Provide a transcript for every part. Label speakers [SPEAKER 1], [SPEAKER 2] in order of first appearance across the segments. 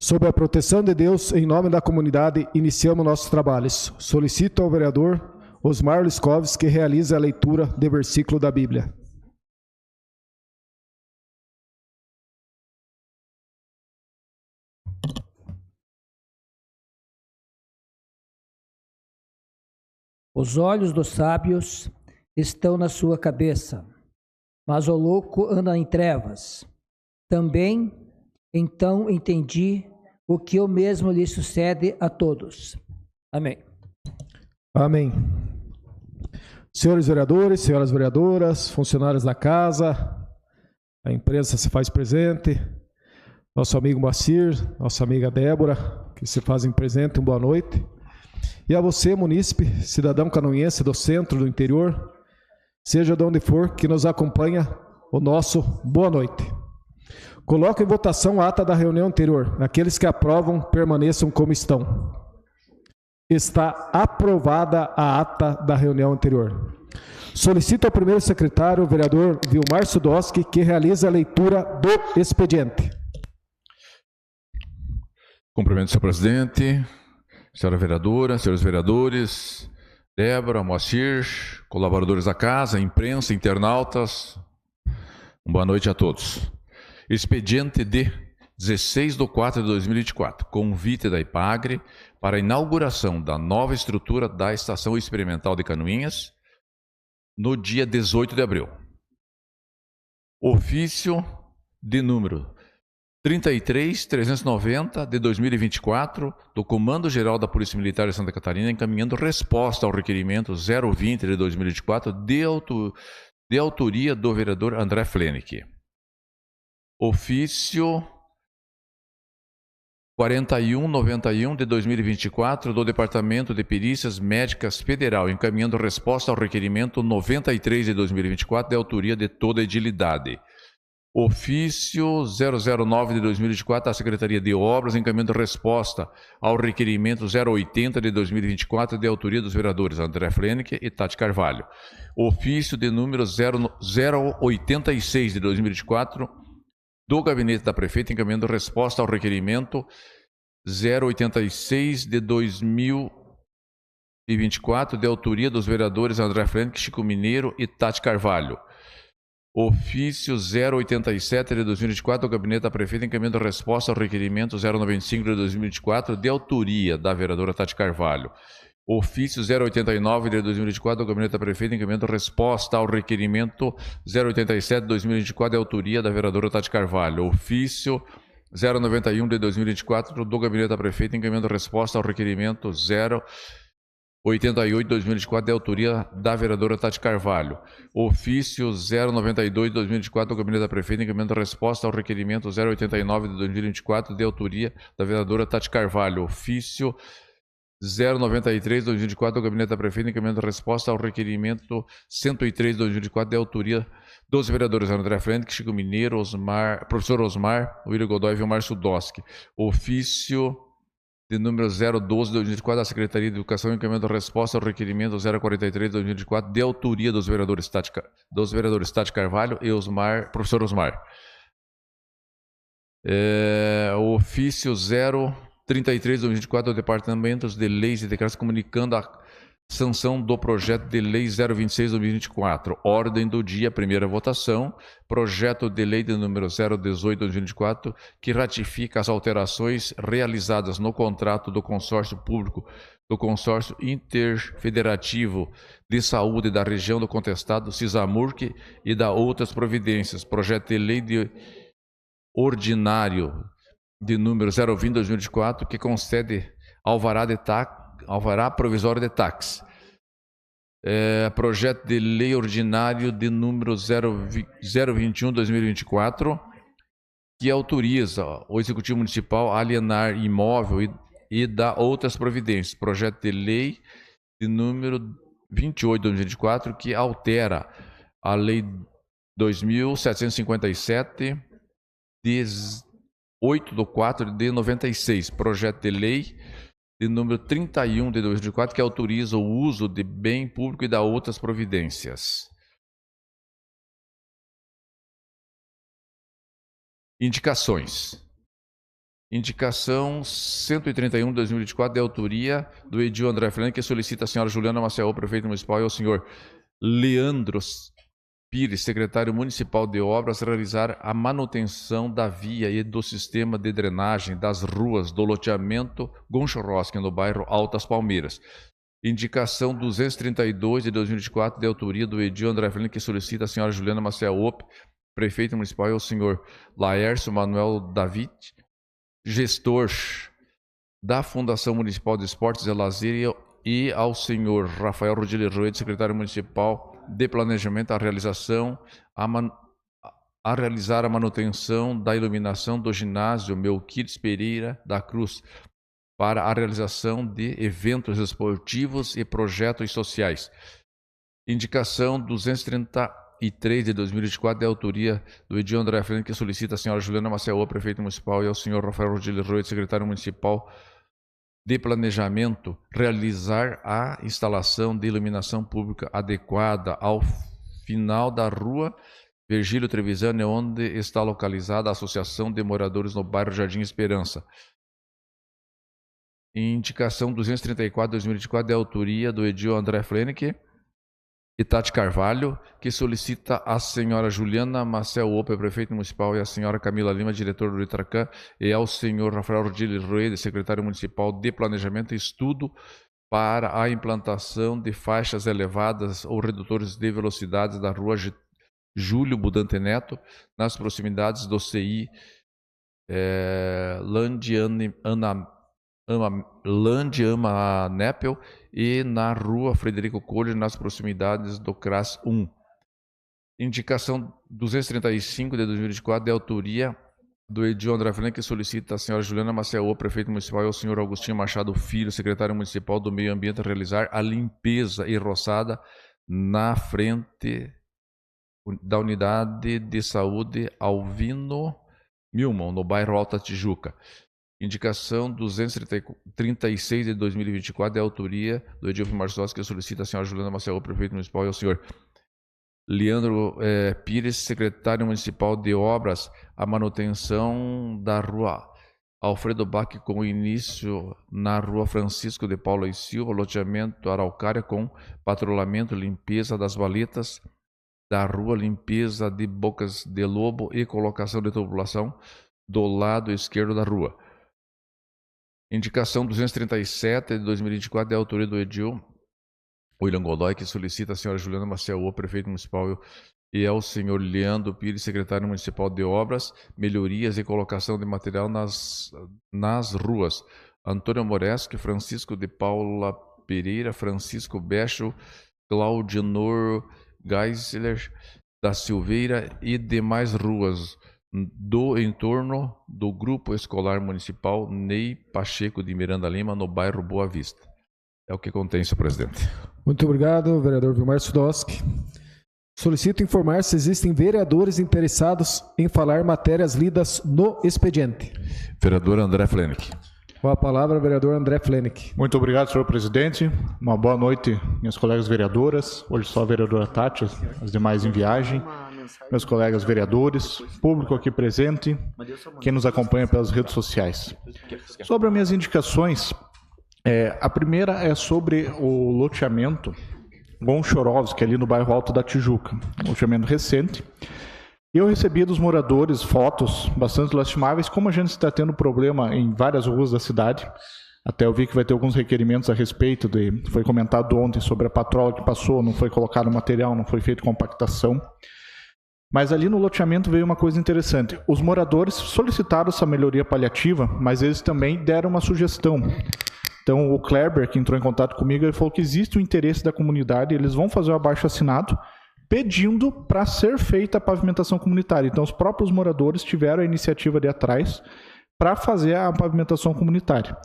[SPEAKER 1] Sob a proteção de Deus, em nome da comunidade, iniciamos nossos trabalhos. Solicito ao vereador Osmar Liscoves que realize a leitura do versículo da Bíblia.
[SPEAKER 2] Os olhos dos sábios estão na sua cabeça, mas o louco anda em trevas. Também, então, entendi o que o mesmo lhe sucede a todos. Amém.
[SPEAKER 1] Amém. Senhores vereadores, senhoras vereadoras, funcionários da casa, a imprensa se faz presente, nosso amigo Moacir, nossa amiga Débora, que se fazem presente, boa noite. E a você, munícipe, cidadão canoense do centro, do interior, seja de onde for, que nos acompanha, o nosso boa noite. Coloco em votação a ata da reunião anterior. Aqueles que aprovam, permaneçam como estão. Está aprovada a ata da reunião anterior. Solicito ao primeiro secretário, o vereador Vilmar Sudoski, que realize a leitura do expediente.
[SPEAKER 3] Cumprimento, senhor presidente, senhora vereadora, senhores vereadores, Débora, Moacir, colaboradores da casa, imprensa, internautas, boa noite a todos. Expediente de 16/4/2024, convite da IPAGRE para a inauguração da nova estrutura da Estação Experimental de Canoinhas no dia 18 de abril. Ofício de número 33.390 de 2024 do Comando Geral da Polícia Militar de Santa Catarina, encaminhando resposta ao requerimento 020 de 2024 de autoria do vereador André Flenick. Ofício 4191 de 2024 do Departamento de Perícias Médicas Federal, encaminhando resposta ao requerimento 93 de 2024 de autoria de toda a edilidade. Ofício 009 de 2024 da Secretaria de Obras, encaminhando resposta ao requerimento 080 de 2024 de autoria dos vereadores André Flenick e Tati Carvalho. Ofício de número 086 de 2024 do Gabinete da Prefeita, encaminhando resposta ao requerimento 086 de 2024 de autoria dos vereadores André Flenick, Chico Mineiro e Tati Carvalho. Ofício 087 de 2024 do Gabinete da Prefeita, encaminhando resposta ao requerimento 095 de 2024 de autoria da vereadora Tati Carvalho. Ofício 089 de 2024 do Gabinete da Prefeita, encaminhando resposta ao requerimento 087 de 2024 de autoria da vereadora Tati Carvalho. Ofício 091 de 2024 do Gabinete da Prefeita, encaminhando resposta ao requerimento 088 de 2024 de autoria da vereadora Tati Carvalho. Ofício 092 de 2024 do Gabinete da Prefeita, encaminhando resposta ao requerimento 089 de 2024 de autoria da vereadora Tati Carvalho. Ofício 093 de 2024 do Gabinete da Prefeita, encaminhando resposta ao requerimento 103 de 2024 de autoria dos vereadores André Flenick, Chico Mineiro, professor Osmar, William Godoy e Vilmar Sudoski. Ofício de número 012 de 2024 da Secretaria de Educação, encaminhando resposta ao requerimento 043 de 2024 de autoria dos vereadores Tati Carvalho e professor Osmar. Ofício 033 de 2024 do Departamento de Leis e Decretos, comunicando a sanção do projeto de lei 026 de 2024. Ordem do dia, primeira votação, projeto de lei de número 018 de 2024, que ratifica as alterações realizadas no contrato do consórcio público do consórcio interfederativo de saúde da região do contestado CISAMURC e da outras providências. Projeto de lei ordinário de número 020 de 2024, que concede alvará provisório de táxi. Projeto de lei ordinário de número 021 de 2024, que autoriza o Executivo Municipal a alienar imóvel e dá outras providências. Projeto de lei de número 28 de 2024, que altera a Lei 2.757 de 8/4 de 96. Projeto de lei de número 31 de 2024, que autoriza o uso de bem público e dá outras providências. Indicações. Indicação 131 de 2024, de autoria do edil André Fernandes, que solicita a senhora Juliana Maciel, prefeito municipal, e ao senhor Leandro Pires, secretário municipal de obras, realizar a manutenção da via e do sistema de drenagem das ruas do loteamento Gonchorosque, no bairro Altas Palmeiras. Indicação 232 de 2024, de autoria do edil André Fernandes, que solicita a senhora Juliana Maciel, prefeito municipal, e ao senhor Laércio Manuel David, gestor da Fundação Municipal de Esportes e Lazer, e ao senhor Rafael Rodilho Roede, secretário municipal de Planejamento, a realizar a manutenção da iluminação do ginásio Melquides Pereira da Cruz para a realização de eventos esportivos e projetos sociais. Indicação 233 de 2024, de autoria do edil André Fernandes, que solicita a senhora Juliana Maciel, prefeito municipal, e ao senhor Rafael Rodilho Roede, secretário municipal de Planejamento, realizar a instalação de iluminação pública adequada ao final da rua Virgílio Trevisani, onde está localizada a Associação de Moradores no bairro Jardim Esperança. Indicação 234 de 2024, de autoria do edil André Flennick e Tati Carvalho, que solicita a senhora Juliana Maciel Oper, prefeito municipal, e a senhora Camila Lima, diretor do Itracan, e ao senhor Rafael Rodilho Roede, secretário municipal de Planejamento, estudo para a implantação de faixas elevadas ou redutores de velocidades da rua Júlio Budante Neto, nas proximidades do CI Landiama Nepel e na rua Frederico Colli, nas proximidades do CRAS 1. Indicação 235 de 2024, de autoria do edil André Fernandes, que solicita a senhora Juliana Maciel, prefeito municipal, e ao senhor Agostinho Machado Filho, secretário municipal do Meio Ambiente, realizar a limpeza e roçada na frente da unidade de saúde Alvino Milman, no bairro Alta Tijuca. Indicação 236 de 2024, de autoria do edil Marços, que solicita a senhora Juliana Maciel, prefeito municipal, e ao senhor Leandro Pires, secretário municipal de obras, a manutenção da rua Alfredo Bach, com início na rua Francisco de Paula e Silva, loteamento Araucária, com patrulhamento, limpeza das valetas da rua, limpeza de bocas de lobo e colocação de tubulação do lado esquerdo da rua. Indicação 237 de 2024, de autoria do edil William Godoy, que solicita a senhora Juliana Maciel, prefeito municipal, e ao senhor Leandro Pires, secretário municipal de obras, melhorias e colocação de material nas ruas Antônio Moreschi, Francisco de Paula Pereira, Francisco Becho, Claudinor Geisler da Silveira e demais ruas do entorno do Grupo Escolar Municipal Ney Pacheco de Miranda Lima, no bairro Boa Vista. É o que contém, senhor presidente.
[SPEAKER 1] Muito obrigado, vereador Vilmar Sudoski. Solicito informar se existem vereadores interessados em falar matérias lidas no expediente.
[SPEAKER 3] Vereador André Flennick.
[SPEAKER 1] Com a palavra, vereador André Flennick.
[SPEAKER 4] Muito obrigado, senhor presidente. Uma boa noite, minhas colegas vereadoras. Hoje só a vereadora Tati, as demais em viagem. Meus colegas vereadores, público aqui presente, quem nos acompanha pelas redes sociais. Sobre as minhas indicações, a primeira é sobre o loteamento Gonchorovski, ali no bairro Alto da Tijuca, um loteamento recente. Eu recebi dos moradores fotos bastante lastimáveis, como a gente está tendo problema em várias ruas da cidade. Até eu vi que vai ter alguns requerimentos a respeito, foi comentado ontem sobre a patrola que passou, não foi colocado material, não foi feito compactação. Mas ali no loteamento veio uma coisa interessante. Os moradores solicitaram essa melhoria paliativa, mas eles também deram uma sugestão. Então o Kleber, que entrou em contato comigo, ele falou que existe o interesse da comunidade, eles vão fazer o abaixo-assinado pedindo para ser feita a pavimentação comunitária. Então os próprios moradores tiveram a iniciativa de atrás para fazer a pavimentação comunitária.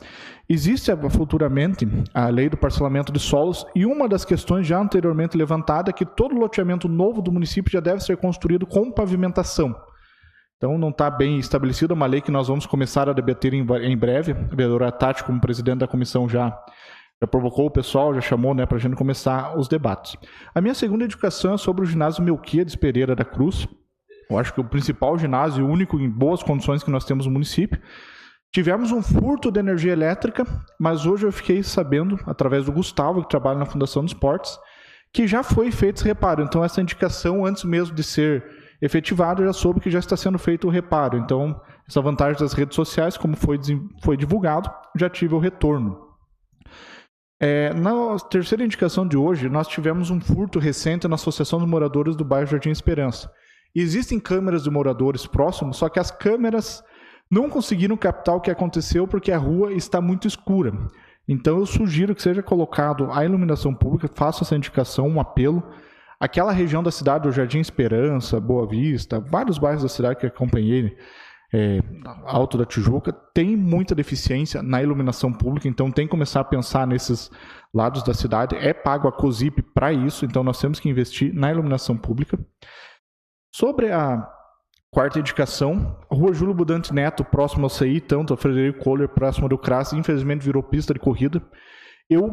[SPEAKER 4] Existe futuramente a lei do parcelamento de solos e uma das questões já anteriormente levantada é que todo loteamento novo do município já deve ser construído com pavimentação. Então não está bem estabelecida, uma lei que nós vamos começar a debater em breve. A vereadora Tati, como presidente da comissão, já provocou o pessoal, já chamou, para a gente começar os debates. A minha segunda indicação é sobre o ginásio Melquides Pereira da Cruz. Eu acho que o principal ginásio, o único em boas condições que nós temos no município. Tivemos um furto de energia elétrica, mas hoje eu fiquei sabendo, através do Gustavo, que trabalha na Fundação dos Esportes, que já foi feito esse reparo. Então, essa indicação, antes mesmo de ser efetivada, eu já soube que já está sendo feito o reparo. Então, essa vantagem das redes sociais, como foi divulgado, já tive o retorno. Na terceira indicação de hoje, nós tivemos um furto recente na Associação dos Moradores do bairro Jardim Esperança. Existem câmeras de moradores próximos, só que as câmeras não conseguiram captar o que aconteceu porque a rua está muito escura. Então eu sugiro que seja colocado a iluminação pública, faço essa indicação, um apelo. Aquela região da cidade, o Jardim Esperança, Boa Vista, vários bairros da cidade que acompanhei, Alto da Tijuca, tem muita deficiência na iluminação pública, então tem que começar a pensar nesses lados da cidade. É pago a COSIP para isso, então nós temos que investir na iluminação pública. Sobre a quarta indicação, Rua Júlio Budante Neto, próximo ao CI, tanto a Frederico Kohler, próximo do CRAS, infelizmente virou pista de corrida. Eu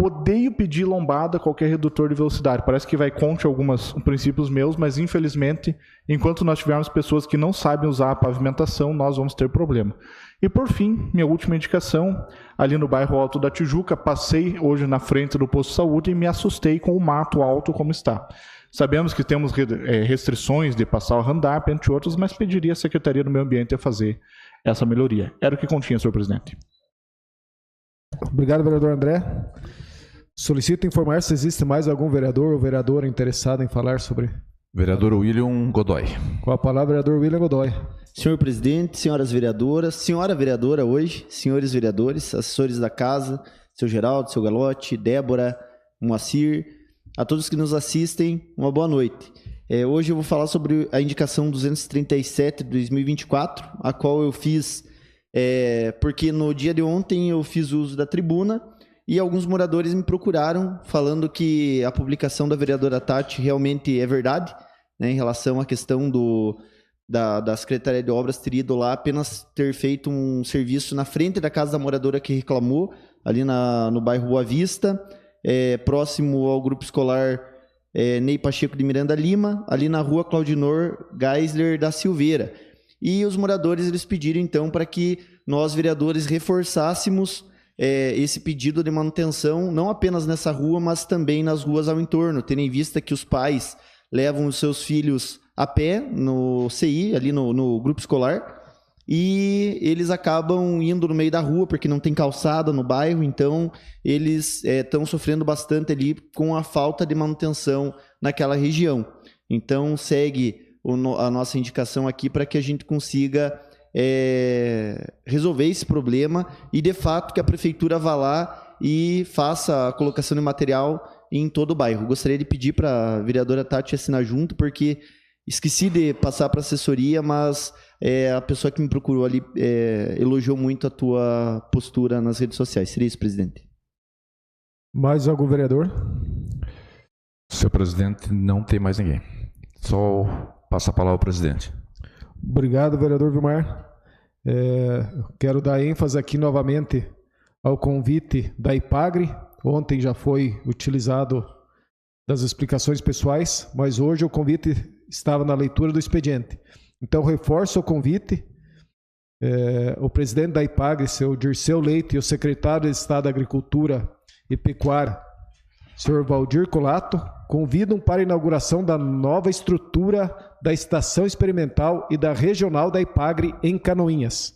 [SPEAKER 4] odeio pedir lombada a qualquer redutor de velocidade. Parece que vai contra alguns princípios meus, mas infelizmente, enquanto nós tivermos pessoas que não sabem usar a pavimentação, nós vamos ter problema. E por fim, minha última indicação, ali no bairro Alto da Tijuca, passei hoje na frente do posto de saúde e me assustei com o mato alto como está. Sabemos que temos restrições de passar o handap, entre outros, mas pediria à Secretaria do Meio Ambiente a fazer essa melhoria. Era o que continha, senhor presidente.
[SPEAKER 1] Obrigado, vereador André. Solicito informar se existe mais algum vereador ou vereadora interessado em falar sobre...
[SPEAKER 3] Vereador William Godoy.
[SPEAKER 1] Com a palavra, vereador William Godoy.
[SPEAKER 5] Senhor presidente, senhoras vereadoras, senhora vereadora hoje, senhores vereadores, assessores da casa, seu Geraldo, seu Galote, Débora, Moacir, a todos que nos assistem, uma boa noite. Hoje eu vou falar sobre a indicação 237 de 2024, a qual eu fiz, porque no dia de ontem eu fiz uso da tribuna e alguns moradores me procuraram falando que a publicação da vereadora Tati realmente é verdade, né, em relação à questão da Secretaria de Obras ter ido lá apenas ter feito um serviço na frente da casa da moradora que reclamou, ali no bairro Boa Vista, próximo ao grupo escolar Ney Pacheco de Miranda Lima, ali na rua Claudinor Geisler da Silveira. E os moradores eles pediram então para que nós vereadores reforçássemos esse pedido de manutenção, não apenas nessa rua, mas também nas ruas ao entorno, tendo em vista que os pais levam os seus filhos a pé no CI, ali no grupo escolar, e eles acabam indo no meio da rua porque não tem calçada no bairro, então eles estão sofrendo bastante ali com a falta de manutenção naquela região. Então segue a nossa indicação aqui para que a gente consiga resolver esse problema e de fato que a prefeitura vá lá e faça a colocação de material em todo o bairro. Gostaria de pedir para a vereadora Tati assinar junto, porque esqueci de passar para a assessoria, mas a pessoa que me procurou ali elogiou muito a tua postura nas redes sociais. Seria isso, presidente.
[SPEAKER 1] Mais algum vereador?
[SPEAKER 3] Senhor presidente, não tem mais ninguém. Só passa a palavra ao presidente.
[SPEAKER 1] Obrigado, vereador Vilmar. Quero dar ênfase aqui novamente ao convite da IPAGRE. Ontem já foi utilizado das explicações pessoais, mas hoje o convite estava na leitura do expediente. Então, reforço o convite. O presidente da IPAGRE, seu Dirceu Leite, e o secretário de Estado da Agricultura e Pecuária, senhor Valdir Colato, convidam para a inauguração da nova estrutura da Estação Experimental e da Regional da IPAGRE em Canoinhas.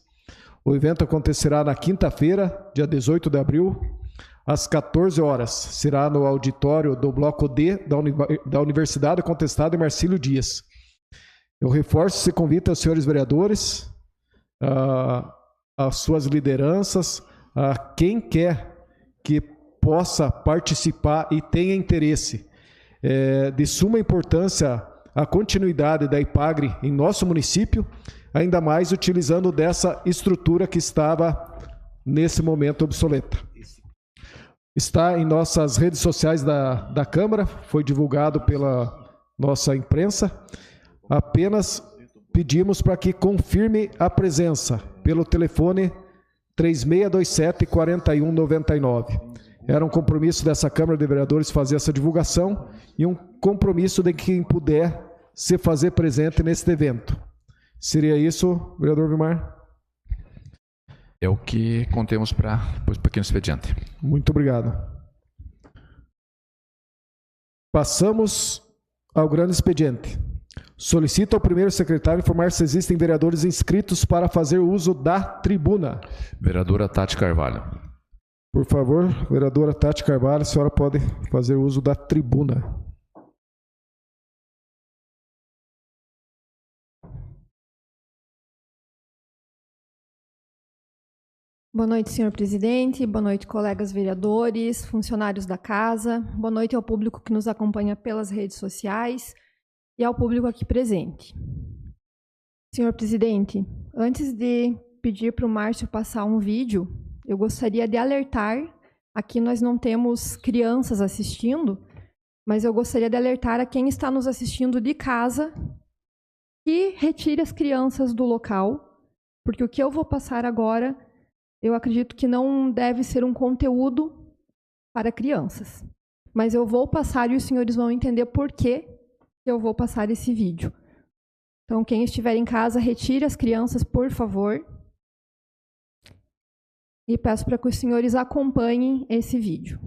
[SPEAKER 1] O evento acontecerá na quinta-feira, dia 18 de abril, às 14 horas. Será no auditório do Bloco D da Universidade Contestada Marcílio Dias. Eu reforço esse convite aos senhores vereadores, às suas lideranças, a quem quer que possa participar e tenha interesse. De suma importância a continuidade da IPAGRE em nosso município, ainda mais utilizando dessa estrutura que estava nesse momento obsoleta. Está em nossas redes sociais da Câmara, foi divulgado pela nossa imprensa. Apenas pedimos para que confirme a presença pelo telefone 3627-4199. Era um compromisso dessa Câmara de Vereadores fazer essa divulgação e um compromisso de quem puder se fazer presente neste evento. Seria isso, vereador Vilmar?
[SPEAKER 3] É o que contemos para o pequeno expediente.
[SPEAKER 1] Muito obrigado. Passamos ao grande expediente. Solicito ao primeiro secretário informar se existem vereadores inscritos para fazer uso da tribuna.
[SPEAKER 3] Vereadora Tati Carvalho.
[SPEAKER 1] Por favor, vereadora Tati Carvalho, a senhora pode fazer uso da tribuna.
[SPEAKER 6] Boa noite, senhor presidente. Boa noite, colegas vereadores, funcionários da casa. Boa noite ao público que nos acompanha pelas redes sociais e ao público aqui presente. Senhor presidente, antes de pedir para o Márcio passar um vídeo, eu gostaria de alertar, aqui nós não temos crianças assistindo, mas eu gostaria de alertar a quem está nos assistindo de casa que retire as crianças do local, porque o que eu vou passar agora, eu acredito que não deve ser um conteúdo para crianças. Mas eu vou passar e os senhores vão entender por que eu vou passar esse vídeo. Então, quem estiver em casa, retire as crianças, por favor. E peço para que os senhores acompanhem esse vídeo.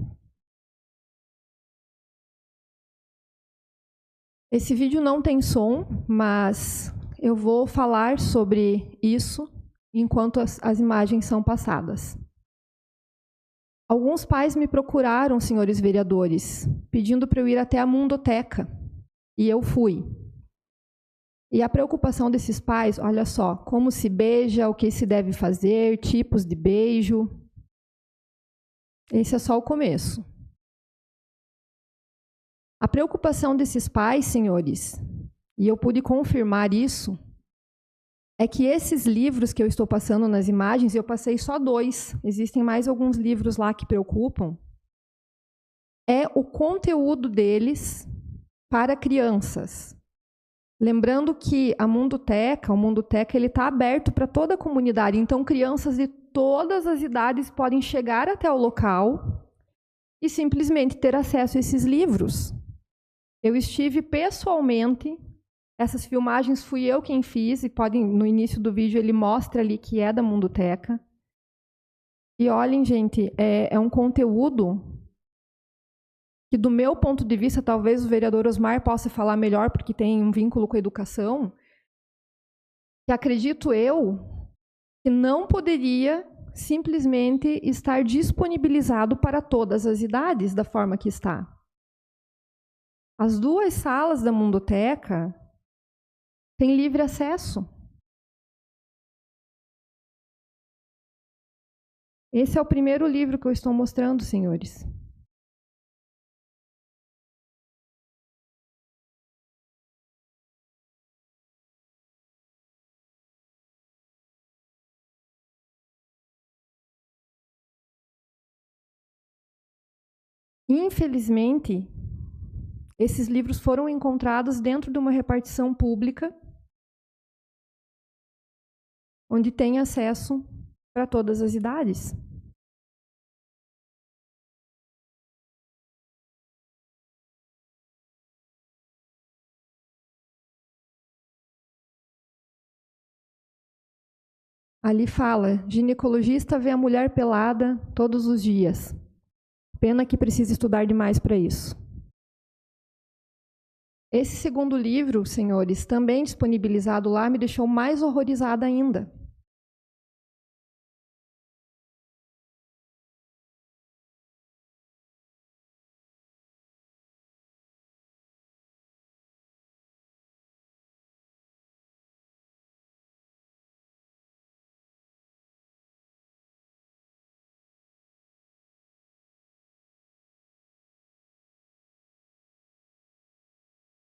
[SPEAKER 6] Esse vídeo não tem som, mas eu vou falar sobre isso enquanto as imagens são passadas. Alguns pais me procuraram, senhores vereadores, pedindo para eu ir até a Mundoteca, e eu fui. E a preocupação desses pais, olha só, como se beija, o que se deve fazer, tipos de beijo. Esse é só o começo. A preocupação desses pais, senhores, e eu pude confirmar isso, é que esses livros que eu estou passando nas imagens, eu passei só 2, existem mais alguns livros lá que preocupam, é o conteúdo deles para crianças. Lembrando que o Mundoteca, ele está aberto para toda a comunidade, então crianças de todas as idades podem chegar até o local e simplesmente ter acesso a esses livros. Eu estive pessoalmente. Essas filmagens fui eu quem fiz, e no início do vídeo ele mostra ali que é da Mundoteca. E olhem, gente, é um conteúdo que, do meu ponto de vista, talvez o vereador Osmar possa falar melhor, porque tem um vínculo com a educação, que acredito eu que não poderia simplesmente estar disponibilizado para todas as idades da forma que está. As 2 salas da Mundoteca tem livre acesso. Esse é o primeiro livro que eu estou mostrando, senhores. Infelizmente, esses livros foram encontrados dentro de uma repartição pública, onde tem acesso para todas as idades. Ali fala, ginecologista vê a mulher pelada todos os dias. Pena que precisa estudar demais para isso. Esse segundo livro, senhores, também disponibilizado lá, me deixou mais horrorizada ainda.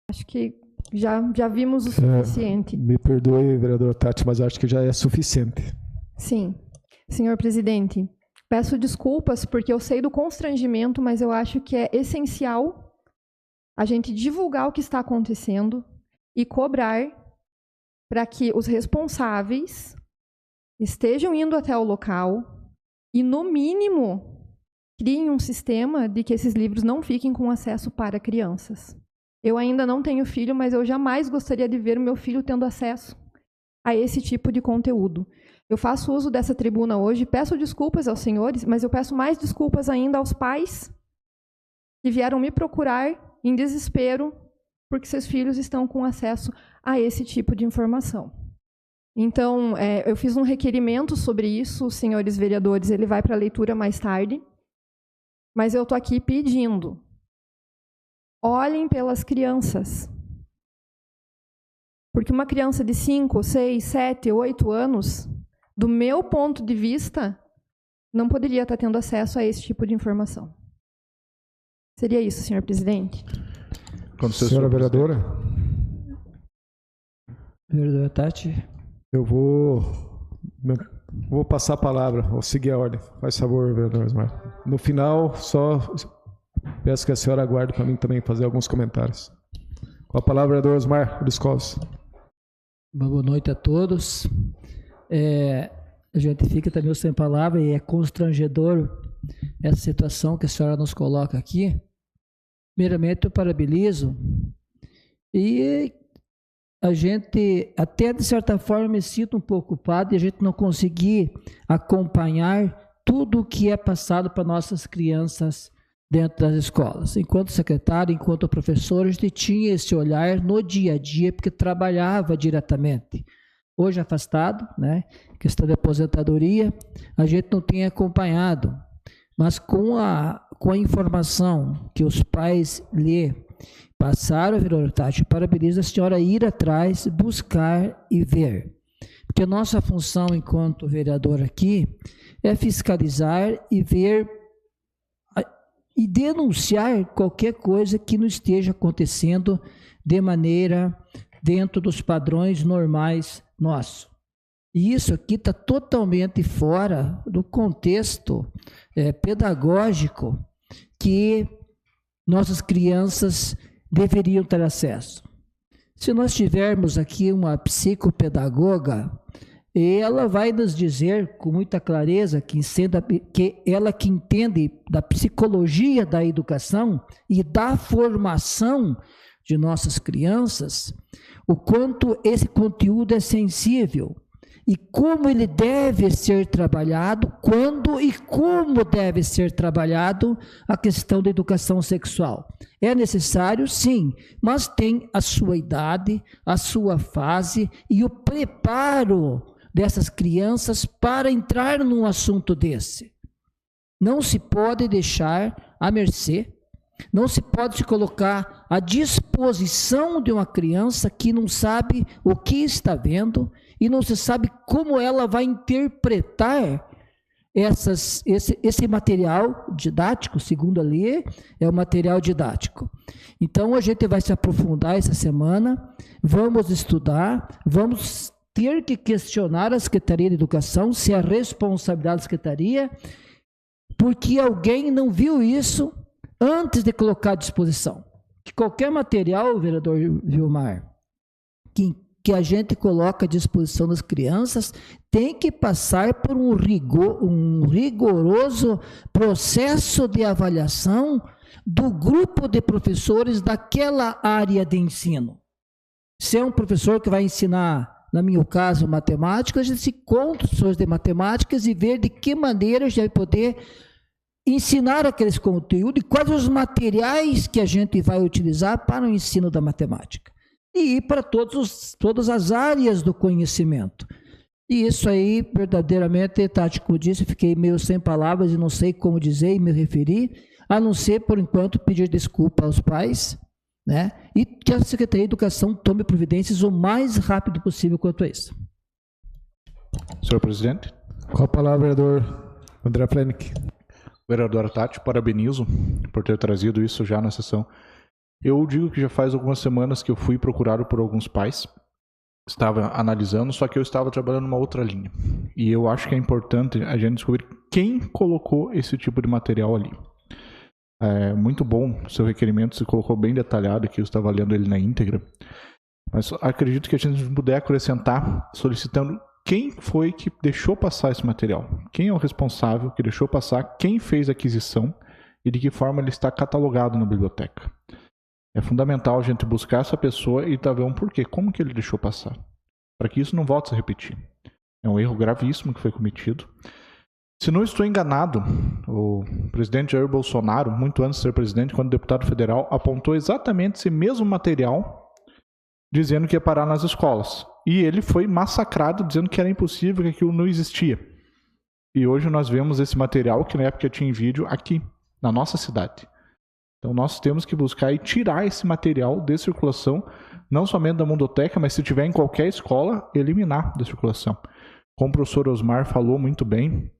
[SPEAKER 6] Acho que já vimos o suficiente.
[SPEAKER 1] Me perdoe, vereadora Tati, mas acho que já é suficiente.
[SPEAKER 6] Sim. Senhor presidente, peço desculpas porque eu sei do constrangimento, mas eu acho que é essencial a gente divulgar o que está acontecendo e cobrar para que os responsáveis estejam indo até o local e, no mínimo, criem um sistema de que esses livros não fiquem com acesso para crianças. Eu ainda não tenho filho, mas eu jamais gostaria de ver o meu filho tendo acesso a esse tipo de conteúdo. Eu faço uso dessa tribuna hoje, peço desculpas aos senhores, mas eu peço mais desculpas ainda aos pais que vieram me procurar em desespero porque seus filhos estão com acesso a esse tipo de informação. Então, eu fiz um requerimento sobre isso, senhores vereadores, ele vai para leitura mais tarde, mas eu estou aqui pedindo, olhem pelas crianças. Porque uma criança de 5, 6, 7, 8 anos, do meu ponto de vista, não poderia estar tendo acesso a esse tipo de informação. Seria isso, senhor presidente.
[SPEAKER 1] Senhora vereadora?
[SPEAKER 2] Vereadora Tati.
[SPEAKER 1] Eu vou passar a palavra, vou seguir a ordem. Faz favor, vereador Osmar. No final, só peço que a senhora aguarde para mim também fazer alguns comentários. Com a palavra, vereador Osmar Liscovski.
[SPEAKER 2] Boa noite a todos. A gente fica também sem palavra e é constrangedor essa situação que a senhora nos coloca aqui. Primeiramente, eu parabenizo e a gente, até de certa forma, me sinto um pouco culpado de a gente não conseguir acompanhar tudo o que é passado para nossas crianças dentro das escolas. Enquanto secretário, enquanto professor, a gente tinha esse olhar no dia a dia, porque trabalhava diretamente. Hoje afastado, né? Questão de aposentadoria, a gente não tem acompanhado. Mas com a informação que os pais lhe passaram, vereador Tati, parabenizo a senhora a ir atrás, buscar e ver. Porque a nossa função enquanto vereador aqui é fiscalizar e ver e denunciar qualquer coisa que não esteja acontecendo de maneira dentro dos padrões normais nossos. E isso aqui está totalmente fora do contexto pedagógico que nossas crianças deveriam ter acesso. Se nós tivermos aqui uma psicopedagoga, ela vai nos dizer com muita clareza que ela que entende da psicologia da educação e da formação de nossas crianças, o quanto esse conteúdo é sensível e como ele deve ser trabalhado, quando e como deve ser trabalhado a questão da educação sexual. É necessário, sim, mas tem a sua idade, a sua fase e o preparo dessas crianças para entrar num assunto desse. Não se pode deixar à mercê, não se pode se colocar à disposição de uma criança que não sabe o que está vendo e não se sabe como ela vai interpretar esse material didático, segundo a lei, é o material didático. Então, a gente vai se aprofundar essa semana, vamos estudar, vamos ter que questionar a Secretaria de Educação, se é responsabilidade da Secretaria, porque alguém não viu isso antes de colocar à disposição. Que qualquer material, vereador Vilmar, que a gente coloca à disposição das crianças, tem que passar por um rigoroso processo de avaliação do grupo de professores daquela área de ensino. Se é um professor que vai ensinar, no meu caso, matemática, a gente se encontra os professores de matemáticas e ver de que maneira a gente vai poder ensinar aqueles conteúdos e quais os materiais que a gente vai utilizar para o ensino da matemática. E ir para todas as áreas do conhecimento. E isso aí, verdadeiramente, Tati, como disse, fiquei meio sem palavras e não sei como dizer e me referir, a não ser, por enquanto, pedir desculpa aos pais, né? E que a Secretaria de Educação tome providências o mais rápido possível quanto a isso.
[SPEAKER 4] Senhor presidente.
[SPEAKER 1] Com a palavra, vereador André Flenick.
[SPEAKER 4] Vereadora Tati, parabenizo por ter trazido isso já na sessão. Eu digo que já faz algumas semanas que eu fui procurado por alguns pais, estava analisando, só que eu estava trabalhando numa outra linha. E eu acho que é importante a gente descobrir quem colocou esse tipo de material ali. É muito bom o seu requerimento, você colocou bem detalhado aqui, eu estava lendo ele na íntegra. Mas acredito que a gente puder acrescentar solicitando quem foi que deixou passar esse material. Quem é o responsável que deixou passar, quem fez a aquisição e de que forma ele está catalogado na biblioteca. É fundamental a gente buscar essa pessoa e ver um porquê, como que ele deixou passar, para que isso não volte a se repetir. É um erro gravíssimo que foi cometido. Se não estou enganado, o presidente Jair Bolsonaro, muito antes de ser presidente, quando deputado federal, apontou exatamente esse mesmo material, dizendo que ia parar nas escolas. E ele foi massacrado, dizendo que era impossível, que aquilo não existia. E hoje nós vemos esse material, que na época tinha em vídeo, aqui, na nossa cidade. Então nós temos que buscar e tirar esse material de circulação, não somente da Mundoteca, mas se tiver em qualquer escola, eliminar da circulação. Como o professor Osmar falou muito bem,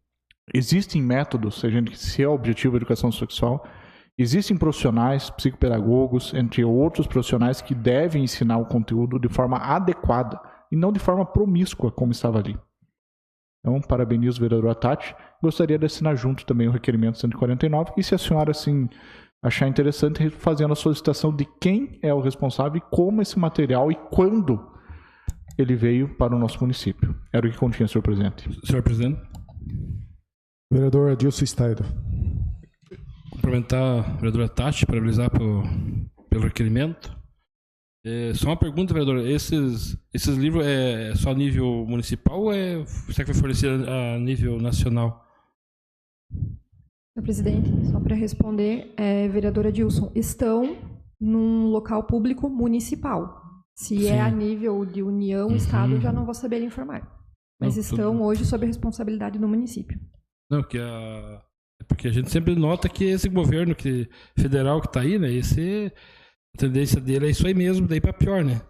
[SPEAKER 4] existem métodos, se é o objetivo da educação sexual, existem profissionais, psicopedagogos, entre outros profissionais que devem ensinar o conteúdo de forma adequada e não de forma promíscua, como estava ali. Então, parabenizo o vereador Tati. Gostaria de assinar junto também o requerimento 149 e, se a senhora assim achar interessante, fazendo a solicitação de quem é o responsável e como esse material e quando ele veio para o nosso município. Era o que continha, senhor presidente.
[SPEAKER 7] Senhor presidente.
[SPEAKER 1] Vereador Adilson Staido.
[SPEAKER 7] Cumprimentar a vereadora Tati, parabenizar pelo requerimento. Só uma pergunta, vereador. Esses livros é só a nível municipal ou será que vai fornecer a nível nacional?
[SPEAKER 6] Senhor presidente, só para responder, vereadora Dilson, estão num local público municipal. Se é a nível de União, Estado, eu já não vou saber informar. Mas
[SPEAKER 7] Não,
[SPEAKER 6] estão hoje sob a responsabilidade do município.
[SPEAKER 7] Não, porque a gente sempre nota que esse governo federal que está aí, né? A tendência dele é isso aí mesmo, daí para pior, né?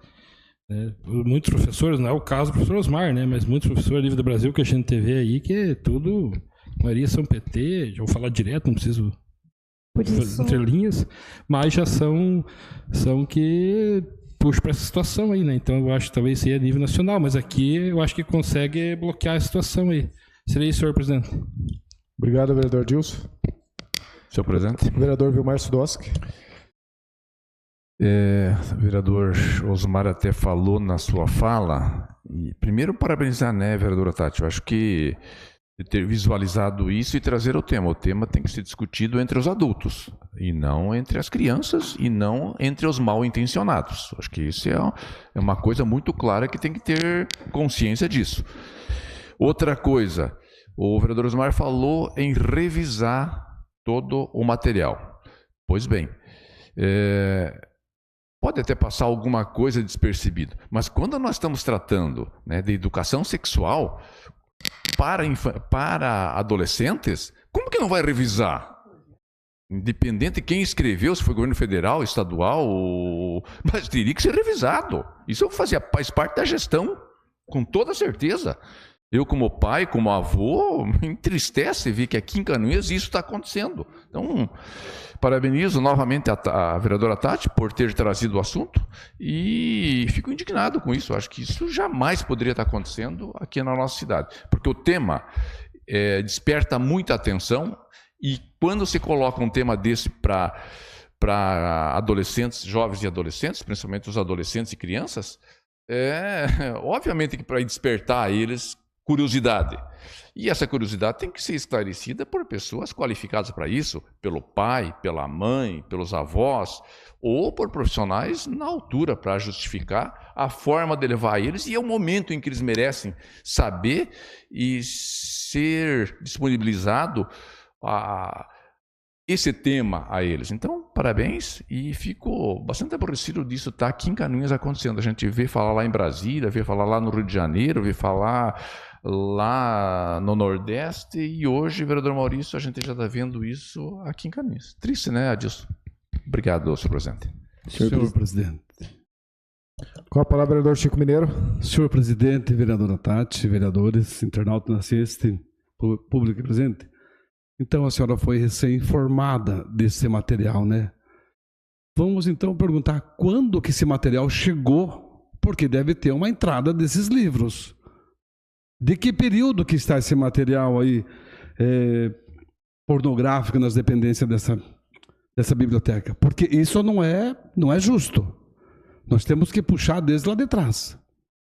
[SPEAKER 7] Muitos professores, não é o caso do professor Osmar, né? Mas muitos professores a nível do Brasil que a gente vê aí, que é tudo, a maioria são PT, já vou falar direto, não preciso entre linhas, mas já são que puxam para essa situação aí, né? Então eu acho que talvez seja a nível nacional, mas aqui eu acho que consegue bloquear a situação aí. Seria isso, senhor presidente.
[SPEAKER 1] Obrigado, vereador Dilson.
[SPEAKER 3] Senhor presidente.
[SPEAKER 1] Vereador Vilmar Sudoski.
[SPEAKER 3] O vereador Osmar até falou na sua fala, e primeiro parabenizar, né, vereadora Tati, eu acho que ter visualizado isso e trazer o tema tem que ser discutido entre os adultos, e não entre as crianças, e não entre os mal intencionados. Acho que isso é uma coisa muito clara que tem que ter consciência disso. Outra coisa, o vereador Osmar falou em revisar todo o material. Pois bem, pode até passar alguma coisa despercebido, mas quando nós estamos tratando, né, de educação sexual para adolescentes, como que não vai revisar? Independente de quem escreveu, se foi governo federal, estadual, mas teria que ser revisado. Isso faz parte da gestão, com toda certeza. Eu, como pai, como avô, me entristece ver que aqui em Canoinhas isso está acontecendo. Então, parabenizo novamente a vereadora Tati por ter trazido o assunto e fico indignado com isso. Acho que isso jamais poderia estar acontecendo aqui na nossa cidade, porque o tema desperta muita atenção e quando se coloca um tema desse para adolescentes, jovens e adolescentes, principalmente os adolescentes e crianças, obviamente que para despertar a eles curiosidade. E essa curiosidade tem que ser esclarecida por pessoas qualificadas para isso, pelo pai, pela mãe, pelos avós, ou por profissionais na altura para justificar a forma de levar eles e é o momento em que eles merecem saber e ser disponibilizado esse tema a eles. Então, parabéns, e fico bastante aborrecido disso estar aqui em Canoinhas acontecendo. A gente vê falar lá em Brasília, vê falar lá no Rio de Janeiro, vê falar lá no Nordeste, e hoje, vereador Maurício, a gente já está vendo isso aqui em Canoinhas. Triste, né, Adilson? Obrigado, senhor presidente.
[SPEAKER 8] Senhor presidente.
[SPEAKER 1] Com a palavra, vereador Chico Mineiro.
[SPEAKER 8] Senhor presidente, vereadora Tati, vereadores, internautas na assistência, público presente. Então, a senhora foi recém-informada desse material, né? Vamos, então, perguntar quando que esse material chegou, porque deve ter uma entrada desses livros. De que período que está esse material aí pornográfico nas dependências dessa biblioteca? Porque isso não é justo. Nós temos que puxar desde lá de trás.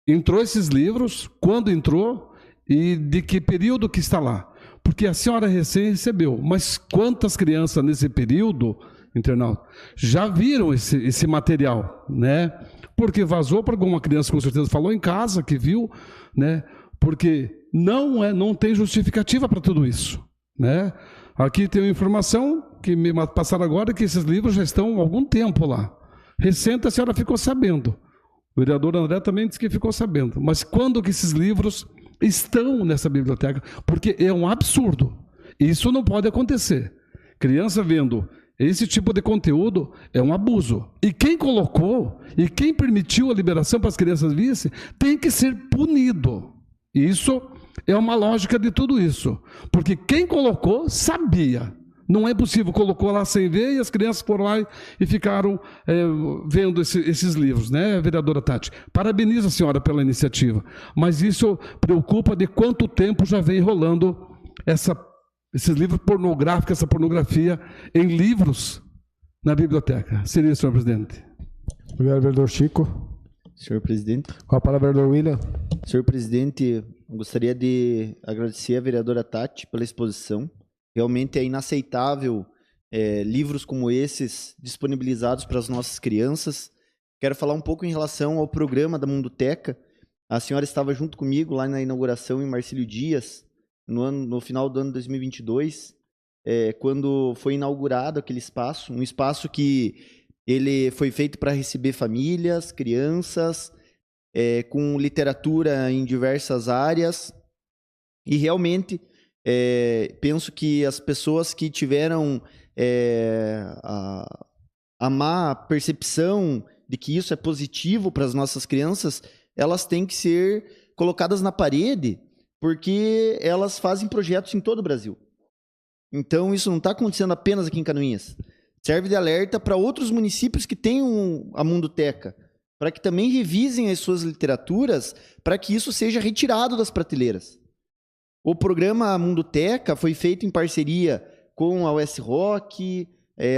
[SPEAKER 8] Entrou esses livros, quando entrou e de que período que está lá? Porque a senhora recém recebeu, mas quantas crianças nesse período, internauta, já viram esse material, né? Porque vazou para alguma criança, com certeza falou em casa que viu, né? Porque não tem justificativa para tudo isso, né? Aqui tem uma informação que me passaram agora, que esses livros já estão há algum tempo lá. Recente a senhora ficou sabendo. O vereador André também disse que ficou sabendo. Mas quando que esses livros estão nessa biblioteca? Porque é um absurdo. Isso não pode acontecer. Criança vendo esse tipo de conteúdo é um abuso. E quem colocou e quem permitiu a liberação para as crianças vissem tem que ser punido. Isso é uma lógica de tudo isso. Porque quem colocou sabia. Não é possível, colocou lá sem ver e as crianças foram lá e ficaram vendo esses livros, né, vereadora Tati? Parabenizo a senhora pela iniciativa, mas isso preocupa de quanto tempo já vem rolando esses livros pornográficos, essa pornografia em livros na biblioteca. Seria isso, senhor presidente.
[SPEAKER 1] Obrigado, vereador Chico.
[SPEAKER 5] Senhor presidente.
[SPEAKER 1] Com a palavra, vereador William.
[SPEAKER 5] Senhor presidente, gostaria de agradecer a vereadora Tati pela exposição. Realmente é inaceitável livros como esses disponibilizados para as nossas crianças. Quero falar um pouco em relação ao programa da Mundoteca. A senhora estava junto comigo lá na inauguração em Marcílio Dias, no final do ano 2022, quando foi inaugurado aquele espaço, um espaço que ele foi feito para receber famílias, crianças, com literatura em diversas áreas, e realmente penso que as pessoas que tiveram a má percepção de que isso é positivo para as nossas crianças, elas têm que ser colocadas na parede, porque elas fazem projetos em todo o Brasil. Então, isso não está acontecendo apenas aqui em Canoinhas. Serve de alerta para outros municípios que tenham a Mundoteca, para que também revisem as suas literaturas, para que isso seja retirado das prateleiras. O programa Mundoteca foi feito em parceria com a US Rock,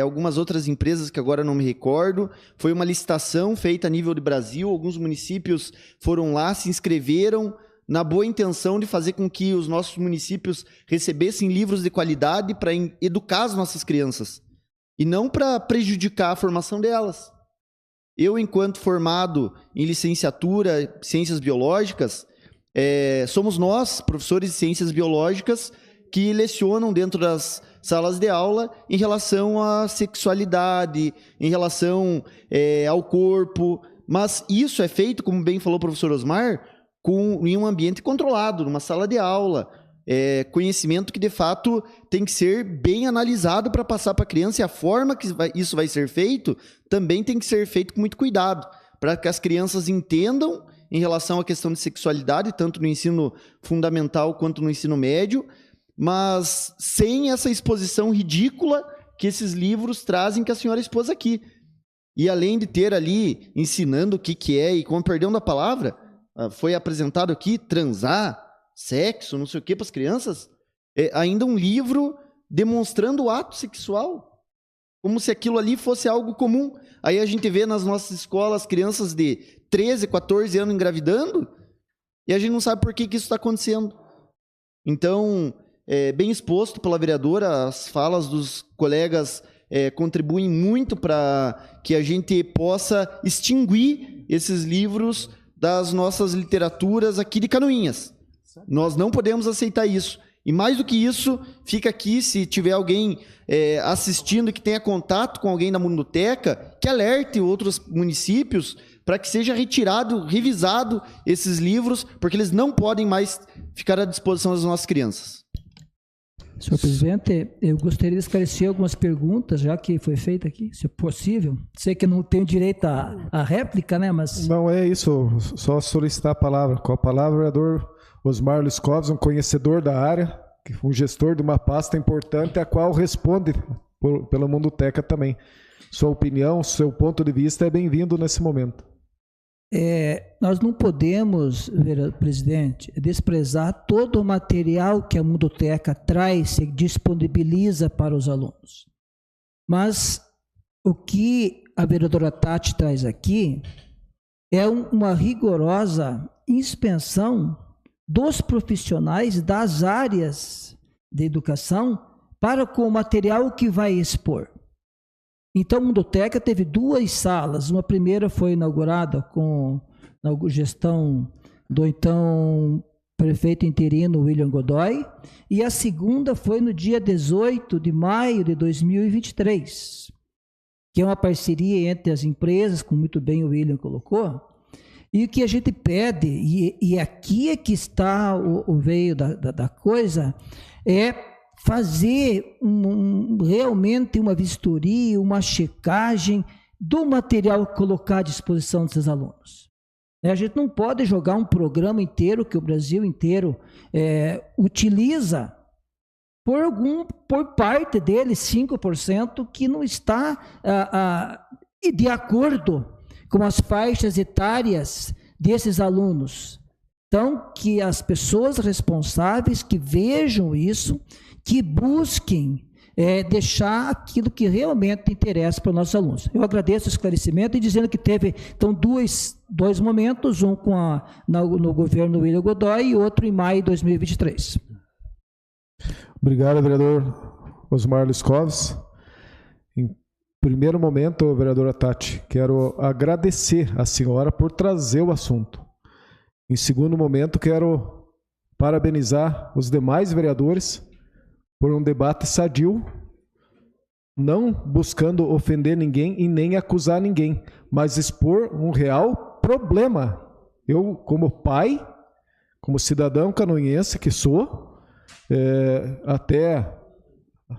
[SPEAKER 5] algumas outras empresas que agora não me recordo. Foi uma licitação feita a nível de Brasil, alguns municípios foram lá, se inscreveram, na boa intenção de fazer com que os nossos municípios recebessem livros de qualidade para educar as nossas crianças, e não para prejudicar a formação delas. Eu, enquanto formado em licenciatura, ciências biológicas, somos nós, professores de ciências biológicas, que lecionam dentro das salas de aula em relação à sexualidade, em relação ao corpo, mas isso é feito, como bem falou o professor Osmar, em um ambiente controlado, numa sala de aula, conhecimento que de fato tem que ser bem analisado para passar para a criança, e a forma que isso vai ser feito também tem que ser feito com muito cuidado, para que as crianças entendam em relação à questão de sexualidade, tanto no ensino fundamental quanto no ensino médio, mas sem essa exposição ridícula que esses livros trazem, que a senhora expôs aqui. E além de ter ali ensinando o que é, e com perdão da palavra, foi apresentado aqui transar, sexo, não sei o que para as crianças, ainda um livro demonstrando o ato sexual, como se aquilo ali fosse algo comum. Aí a gente vê nas nossas escolas crianças de 13, 14 anos engravidando, e a gente não sabe por que isso está acontecendo. Então, bem exposto pela vereadora, as falas dos colegas contribuem muito para que a gente possa extinguir esses livros das nossas literaturas aqui de Canoinhas. Nós não podemos aceitar isso. E mais do que isso, fica aqui, se tiver alguém assistindo que tenha contato com alguém da Mundoteca, que alerte outros municípios para que seja retirado, revisado esses livros, porque eles não podem mais ficar à disposição das nossas crianças.
[SPEAKER 2] Senhor presidente, eu gostaria de esclarecer algumas perguntas, já que foi feita aqui, se possível. Sei que não tenho direito à réplica, né? Mas... Não
[SPEAKER 1] é isso, só solicitar a palavra. Com a palavra, o vereador Osmar Liscovs, um conhecedor da área, um gestor de uma pasta importante, a qual responde pela Mundoteca também. Sua opinião, seu ponto de vista é bem-vindo nesse momento.
[SPEAKER 2] Nós não podemos, presidente, desprezar todo o material que a Mundoteca traz e disponibiliza para os alunos. Mas o que a vereadora Tati traz aqui é uma rigorosa inspeção dos profissionais das áreas de educação para com o material que vai expor. Então, a Mundoteca teve 2 salas. Uma primeira foi inaugurada com a gestão do então prefeito interino William Godoy, e a segunda foi no dia 18 de maio de 2023, que é uma parceria entre as empresas, como muito bem o William colocou, e o que a gente pede, e aqui é que está o veio da coisa, é fazer realmente uma vistoria, uma checagem do material colocado à disposição desses alunos. A gente não pode jogar um programa inteiro que o Brasil inteiro utiliza por parte deles, 5%, que não está de acordo com as faixas etárias desses alunos. Então, que as pessoas responsáveis que vejam isso, que busquem deixar aquilo que realmente interessa para os nossos alunos. Eu agradeço o esclarecimento e dizendo que teve, então, dois momentos, um no governo William Godoy e outro em maio de 2023.
[SPEAKER 1] Obrigado, vereador Osmar Liscoves. Em primeiro momento, vereadora Tati, quero agradecer a senhora por trazer o assunto. Em segundo momento, quero parabenizar os demais vereadores por um debate sadio, não buscando ofender ninguém e nem acusar ninguém, mas expor um real problema. Eu, como pai, como cidadão canoinhense que sou, até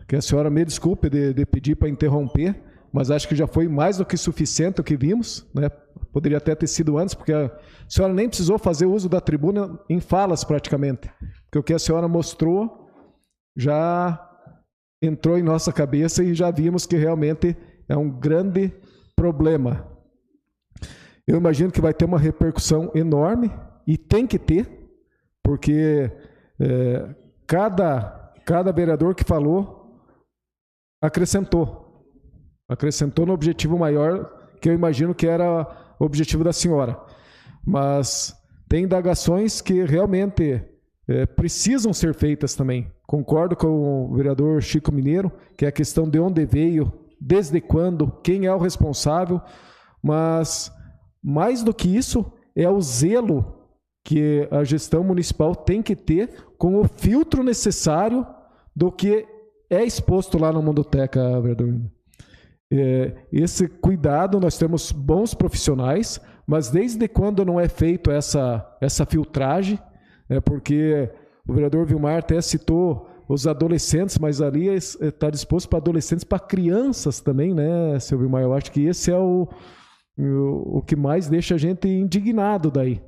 [SPEAKER 1] que a senhora me desculpe de pedir para interromper, mas acho que já foi mais do que suficiente o que vimos, né? Poderia até ter sido antes, porque a senhora nem precisou fazer uso da tribuna em falas praticamente, porque o que a senhora mostrou já entrou em nossa cabeça e já vimos que realmente é um grande problema. Eu imagino que vai ter uma repercussão enorme e tem que ter, porque cada vereador que falou acrescentou no objetivo maior, que eu imagino que era o objetivo da senhora. Mas tem indagações que realmente precisam ser feitas também. Concordo com o vereador Chico Mineiro, que é a questão de onde veio, desde quando, quem é o responsável, mas mais do que isso é o zelo que a gestão municipal tem que ter com o filtro necessário do que é exposto lá no Mundoteca, vereador. Esse cuidado, nós temos bons profissionais, mas desde quando não é feito essa filtragem, porque o vereador Vilmar até citou os adolescentes, mas ali está disposto para adolescentes, para crianças também, né, seu Vilmar? Eu acho que esse é o que mais deixa a gente indignado daí.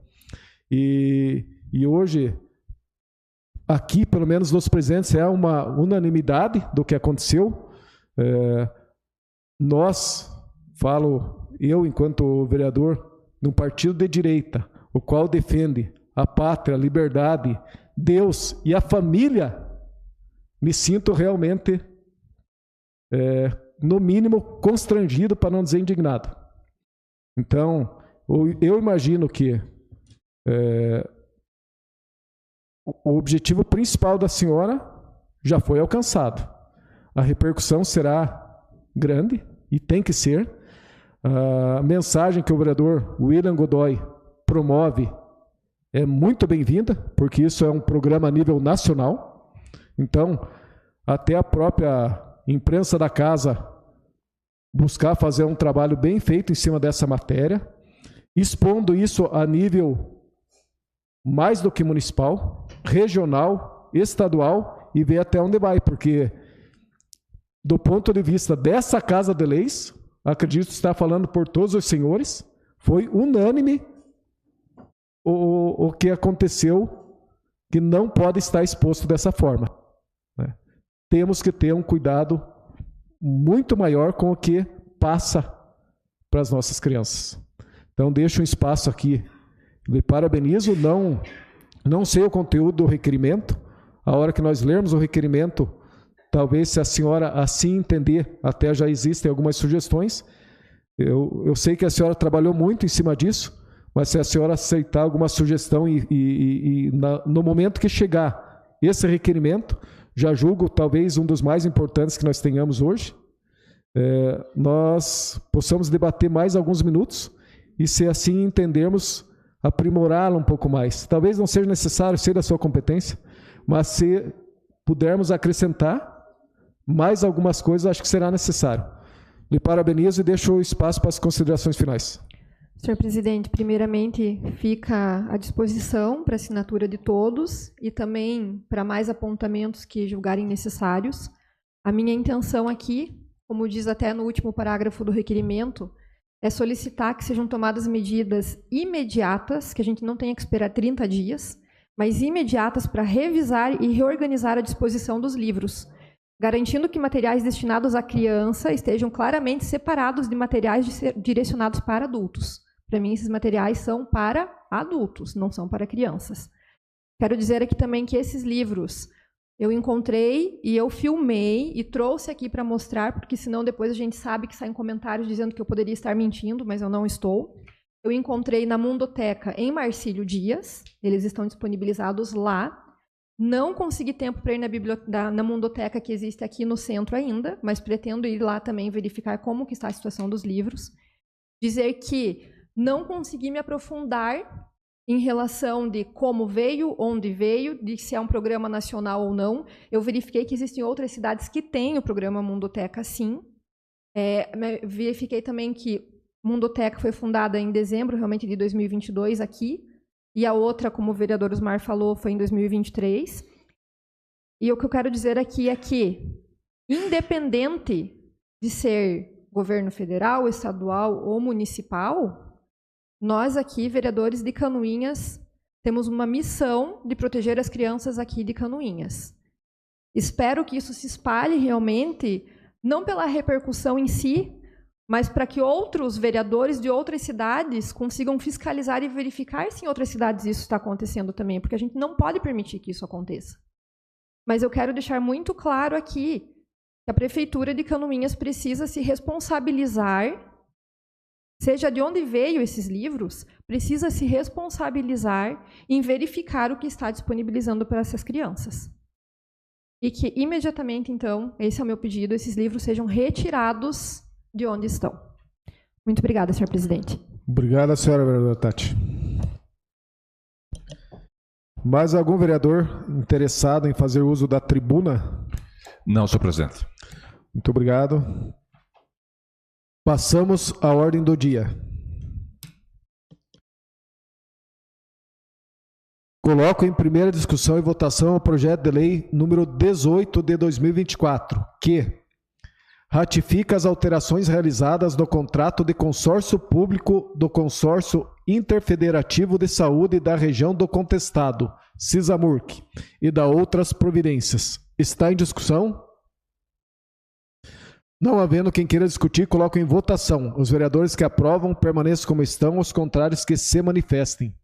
[SPEAKER 1] E hoje, aqui, pelo menos nos presentes, é uma unanimidade do que aconteceu. Eu, enquanto vereador de um partido de direita, o qual defende a pátria, a liberdade, Deus e a família, me sinto realmente, no mínimo, constrangido, para não dizer indignado. Então, eu imagino que o objetivo principal da senhora já foi alcançado. A repercussão será grande, e tem que ser. A mensagem que o vereador William Godoy promove é muito bem-vinda, porque isso é um programa a nível nacional. Então, até a própria imprensa da casa buscar fazer um trabalho bem feito em cima dessa matéria, expondo isso a nível mais do que municipal, regional, estadual, e ver até onde vai, porque do ponto de vista dessa Casa de Leis, acredito estar falando por todos os senhores, foi unânime o que aconteceu, que não pode estar exposto dessa forma. Temos que ter um cuidado muito maior com o que passa para as nossas crianças. Então, deixo um espaço aqui. Lhe parabenizo, não sei o conteúdo do requerimento. A hora que nós lermos o requerimento, talvez, se a senhora assim entender, até já existem algumas sugestões. Eu sei que a senhora trabalhou muito em cima disso, mas se a senhora aceitar alguma sugestão no momento que chegar esse requerimento, já julgo talvez um dos mais importantes que nós tenhamos hoje, nós possamos debater mais alguns minutos e, se assim entendermos, aprimorá-la um pouco mais. Talvez não seja necessário ser da sua competência, mas se pudermos acrescentar mais algumas coisas, acho que será necessário. Lhe parabenizo e deixo o espaço para as considerações finais.
[SPEAKER 6] Senhor presidente, primeiramente fica à disposição para assinatura de todos e também para mais apontamentos que julgarem necessários. A minha intenção aqui, como diz até no último parágrafo do requerimento, é solicitar que sejam tomadas medidas imediatas, que a gente não tenha que esperar 30 dias, mas imediatas para revisar e reorganizar a disposição dos livros, garantindo que materiais destinados à criança estejam claramente separados de materiais direcionados para adultos. Para mim, esses materiais são para adultos, não são para crianças. Quero dizer aqui também que esses livros eu encontrei e eu filmei e trouxe aqui para mostrar, porque senão depois a gente sabe que saem comentários dizendo que eu poderia estar mentindo, mas eu não estou. Eu encontrei na Mundoteca em Marcílio Dias, eles estão disponibilizados lá. Não consegui tempo para ir na Mundoteca que existe aqui no centro ainda, mas pretendo ir lá também verificar como que está a situação dos livros. Dizer que não consegui me aprofundar em relação de como veio, onde veio, de se é um programa nacional ou não. Eu verifiquei que existem outras cidades que têm o programa Mundoteca, sim. Verifiquei também que Mundoteca foi fundada em dezembro, realmente, de 2022 aqui, e a outra, como o vereador Osmar falou, foi em 2023. E o que eu quero dizer aqui é que, independente de ser governo federal, estadual ou municipal, nós aqui, vereadores de Canoinhas, temos uma missão de proteger as crianças aqui de Canoinhas. Espero que isso se espalhe realmente, não pela repercussão em si, mas para que outros vereadores de outras cidades consigam fiscalizar e verificar se em outras cidades isso está acontecendo também, porque a gente não pode permitir que isso aconteça. Mas eu quero deixar muito claro aqui que a Prefeitura de Canoinhas precisa se responsabilizar, seja de onde veio esses livros, precisa se responsabilizar em verificar o que está disponibilizando para essas crianças. E que imediatamente, então, esse é o meu pedido, esses livros sejam retirados de onde estão. Muito obrigada, senhor presidente.
[SPEAKER 1] Obrigada, senhora vereadora Tati. Mais algum vereador interessado em fazer uso da tribuna?
[SPEAKER 3] Não, senhor presidente.
[SPEAKER 1] Muito obrigado. Passamos à ordem do dia. Coloco em primeira discussão e votação o projeto de lei número 18 de 2024, que ratifica as alterações realizadas no contrato de consórcio público do Consórcio Interfederativo de Saúde da Região do Contestado, CISAMURC, e da outras providências. Está em discussão? Não havendo quem queira discutir, coloco em votação. Os vereadores que aprovam permaneçam como estão, os contrários que se manifestem.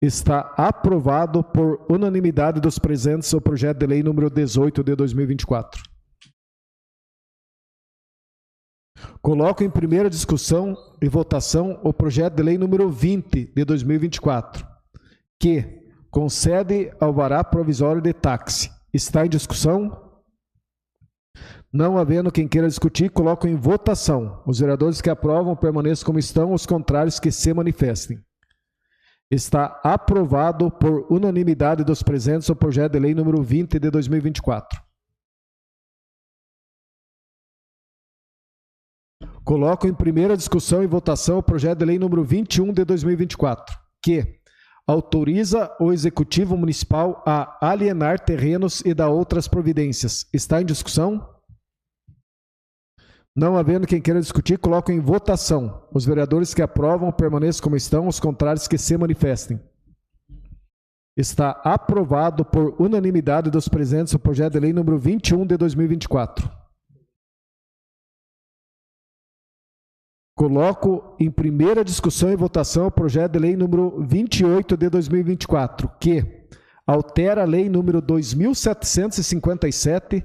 [SPEAKER 1] Está aprovado por unanimidade dos presentes o projeto de lei número 18 de 2024. Coloco em primeira discussão e votação o projeto de lei número 20 de 2024, que concede alvará provisório de táxi. Está em discussão? Não havendo quem queira discutir, coloco em votação. Os vereadores que aprovam permaneçam como estão, os contrários que se manifestem. Está aprovado por unanimidade dos presentes o projeto de lei número 20 de 2024. Coloco em primeira discussão e votação o projeto de lei número 21 de 2024, que autoriza o Executivo Municipal a alienar terrenos e dar outras providências. Está em discussão? Não havendo quem queira discutir, coloco em votação. Os vereadores que aprovam permaneçam como estão, os contrários que se manifestem. Está aprovado por unanimidade dos presentes o projeto de lei número 21 de 2024. Coloco em primeira discussão e votação o projeto de lei número 28 de 2024, que altera a lei número 2757,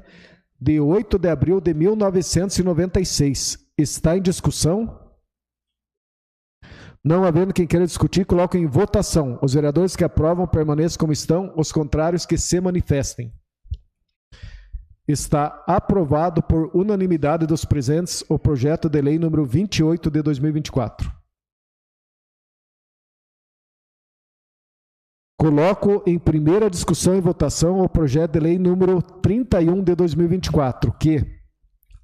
[SPEAKER 1] de 8 de abril de 1996. Está em discussão? Não havendo quem queira discutir, coloco em votação. Os vereadores que aprovam permaneçam como estão, os contrários que se manifestem. Está aprovado por unanimidade dos presentes o projeto de lei número 28 de 2024. Coloco em primeira discussão e votação o projeto de lei número 31 de 2024, que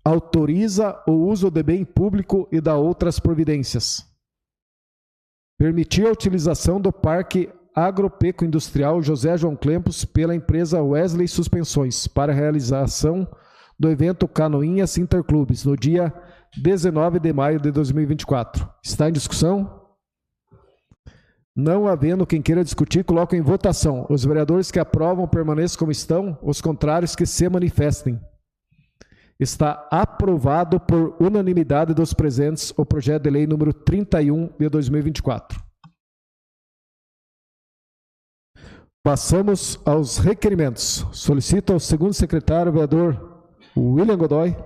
[SPEAKER 1] autoriza o uso de bem público e dá outras providências. Permitir a utilização do Parque Agropecuário José João Clempos pela empresa Wesley Suspensões para a realização do evento Canoinhas Interclubes no dia 19 de maio de 2024. Está em discussão? Não havendo quem queira discutir, coloco em votação. Os vereadores que aprovam permaneçam como estão, os contrários que se manifestem. Está aprovado por unanimidade dos presentes o projeto de lei número 31 de 2024. Passamos aos requerimentos. Solicito ao segundo secretário, vereador William Godoy,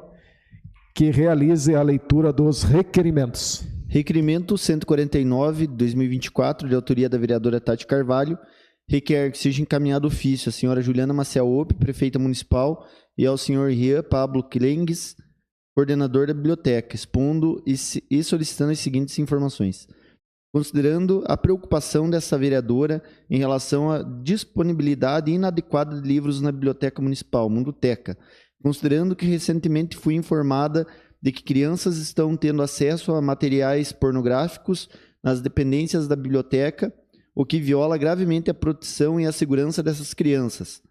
[SPEAKER 1] que realize a leitura dos requerimentos.
[SPEAKER 5] Requerimento 149, 2024, de autoria da vereadora Tati Carvalho, requer que seja encaminhado ofício à senhora Juliana Maciel Ope, prefeita municipal, e ao senhor Rian Pablo Clengues, coordenador da biblioteca, expondo e solicitando as seguintes informações. Considerando a preocupação dessa vereadora em relação à disponibilidade inadequada de livros na Biblioteca Municipal, Mundoteca, considerando que recentemente fui informada de que crianças estão tendo acesso a materiais pornográficos nas dependências da biblioteca, o que viola gravemente a proteção e a segurança dessas crianças.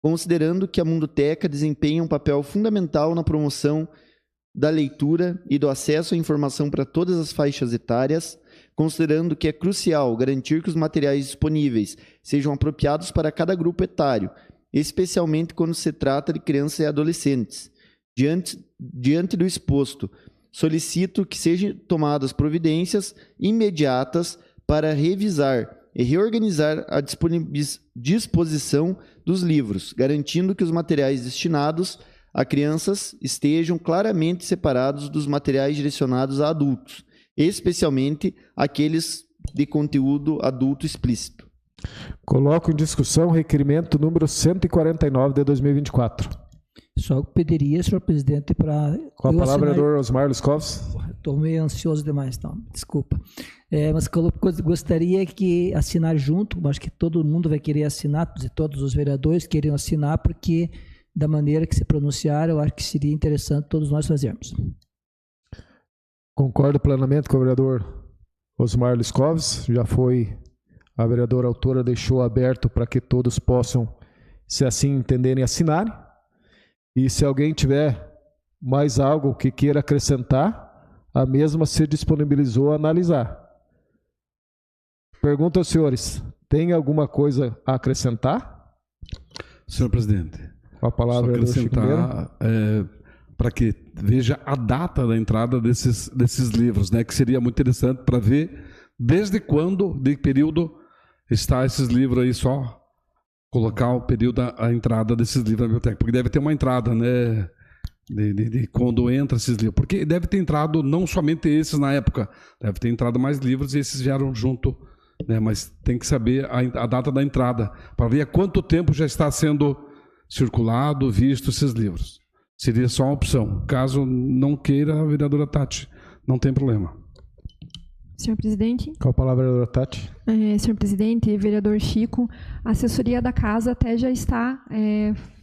[SPEAKER 5] Considerando que a Mundoteca desempenha um papel fundamental na promoção da leitura e do acesso à informação para todas as faixas etárias, considerando que é crucial garantir que os materiais disponíveis sejam apropriados para cada grupo etário, especialmente quando se trata de crianças e adolescentes. Diante do exposto, solicito que sejam tomadas providências imediatas para revisar e reorganizar a disposição dos livros, garantindo que os materiais destinados a crianças estejam claramente separados dos materiais direcionados a adultos, especialmente aqueles de conteúdo adulto explícito.
[SPEAKER 1] Coloco em discussão o requerimento número 149 de 2024.
[SPEAKER 2] Só pediria, senhor presidente, para...
[SPEAKER 1] Com a palavra, vereador Osmar Luscovs.
[SPEAKER 2] Estou meio ansioso demais, então, desculpa. Mas gostaria que assinar junto, acho que todo mundo vai querer assinar, todos os vereadores queriam assinar, porque da maneira que se pronunciar, eu acho que seria interessante todos nós fazermos.
[SPEAKER 1] Concordo plenamente com o vereador Osmar Luscovs. Já foi, a vereadora autora deixou aberto para que todos possam, se assim entenderem, assinarem. E se alguém tiver mais algo que queira acrescentar, a mesma se disponibilizou a analisar. Pergunto aos senhores, tem alguma coisa a acrescentar?
[SPEAKER 8] Senhor presidente,
[SPEAKER 1] com a palavra do
[SPEAKER 8] acrescentar para que veja a data da entrada desses livros, né, que seria muito interessante para ver desde quando, de período, está esses livros aí, só colocar o período da entrada desses livros na biblioteca, porque deve ter uma entrada, né, de quando entra esses livros, porque deve ter entrado não somente esses na época, deve ter entrado mais livros e esses vieram junto, né, mas tem que saber a data da entrada, para ver há quanto tempo já está sendo circulado, visto esses livros. Seria só uma opção. Caso não queira, a vereadora Tati, não tem problema.
[SPEAKER 6] Senhor presidente.
[SPEAKER 1] Qual a palavra, vereadora Tati? Senhor
[SPEAKER 6] presidente, vereador Chico, a assessoria da casa até já está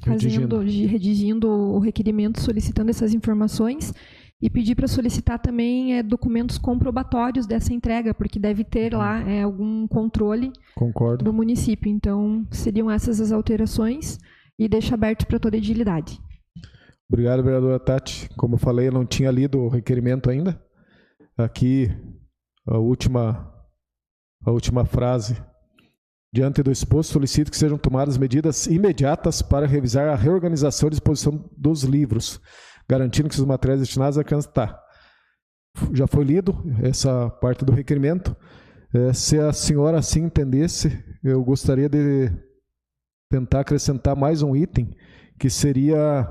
[SPEAKER 6] redigindo o requerimento, solicitando essas informações e pedir para solicitar também documentos comprobatórios dessa entrega, porque deve ter lá algum controle
[SPEAKER 1] Concordo.
[SPEAKER 6] Do município. Então, seriam essas as alterações e deixo aberto para toda a edilidade.
[SPEAKER 1] Obrigado, vereadora Tati. Como eu falei, eu não tinha lido o requerimento ainda. Aqui, a última frase. Diante do exposto, solicito que sejam tomadas medidas imediatas para revisar a reorganização e disposição dos livros, garantindo que os materiais destinados à criança... Já foi lido essa parte do requerimento. Se a senhora assim entendesse, eu gostaria de tentar acrescentar mais um item, que seria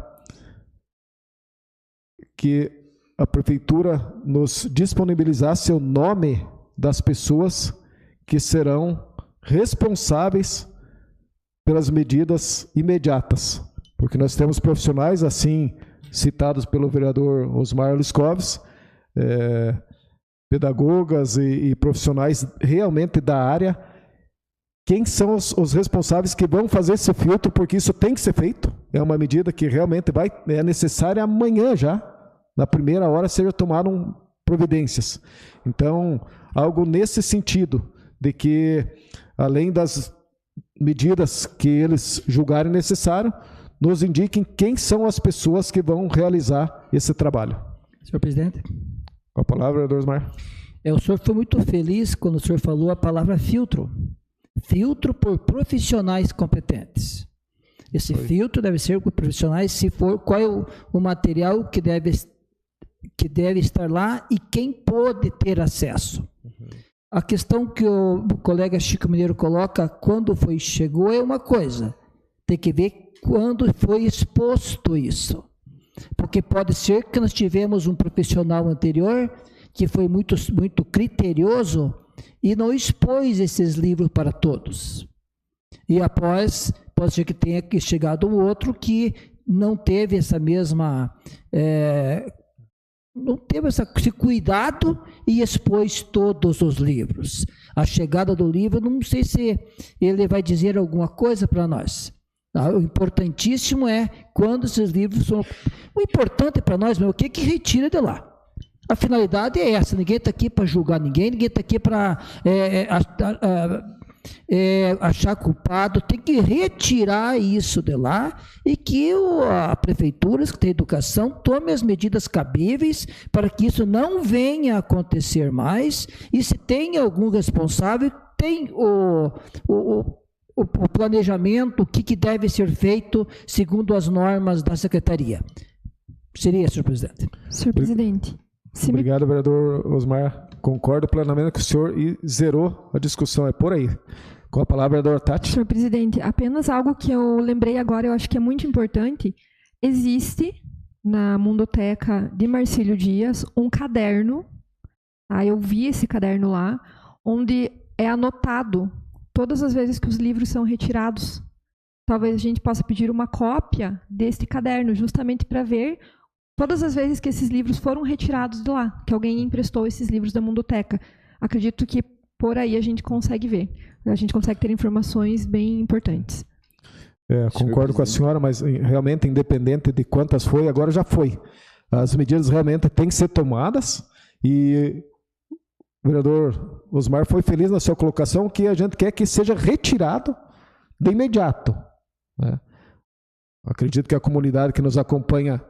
[SPEAKER 1] que a prefeitura nos disponibilizasse o nome das pessoas que serão responsáveis pelas medidas imediatas, porque nós temos profissionais, assim citados pelo vereador Osmar Luscovs, pedagogas e profissionais realmente da área quem são os responsáveis que vão fazer esse filtro, porque isso tem que ser feito. É uma medida que realmente é necessária amanhã já, na primeira hora, seja tomaram providências. Então, algo nesse sentido, de que, além das medidas que eles julgarem necessário, nos indiquem quem são as pessoas que vão realizar esse trabalho.
[SPEAKER 2] Senhor presidente.
[SPEAKER 1] Com a palavra, vereador Osmar.
[SPEAKER 2] O senhor foi muito feliz quando o senhor falou a palavra filtro. Filtro por profissionais competentes. Esse filtro deve ser por profissionais, se for, qual é o material que deve estar lá e quem pode ter acesso. A questão que o colega Chico Mineiro coloca, quando chegou, é uma coisa. Tem que ver quando foi exposto isso. Porque pode ser que nós tivemos um profissional anterior que foi muito, muito criterioso e não expôs esses livros para todos. E após, pode ser que tenha chegado um outro que não teve essa mesma... não teve esse cuidado e expôs todos os livros. A chegada do livro, não sei se ele vai dizer alguma coisa para nós. O importantíssimo é quando esses livros são... O importante para nós é o que retira de lá. A finalidade é essa, ninguém está aqui para julgar ninguém está aqui para achar culpado, tem que retirar isso de lá e que a prefeitura, que tem educação, tome as medidas cabíveis para que isso não venha a acontecer mais e se tem algum responsável, tem o planejamento, o que deve ser feito segundo as normas da secretaria. Seria, senhor presidente.
[SPEAKER 6] Senhor presidente.
[SPEAKER 1] Obrigado, vereador Osmar. Concordo plenamente com o senhor e zerou a discussão. É por aí. Com a palavra, vereador Tati.
[SPEAKER 6] Senhor presidente, apenas algo que eu lembrei agora, eu acho que é muito importante. Existe na Mundoteca de Marcílio Dias um caderno, eu vi esse caderno lá, onde é anotado todas as vezes que os livros são retirados. Talvez a gente possa pedir uma cópia deste caderno, justamente para ver todas as vezes que esses livros foram retirados de lá, que alguém emprestou esses livros da Mundoteca. Acredito que por aí a gente consegue ver. A gente consegue ter informações bem importantes.
[SPEAKER 1] Concordo com a senhora, mas realmente, independente de quantas foi, agora já foi. As medidas realmente têm que ser tomadas e o vereador Osmar foi feliz na sua colocação, que a gente quer que seja retirado de imediato. Acredito que a comunidade que nos acompanha,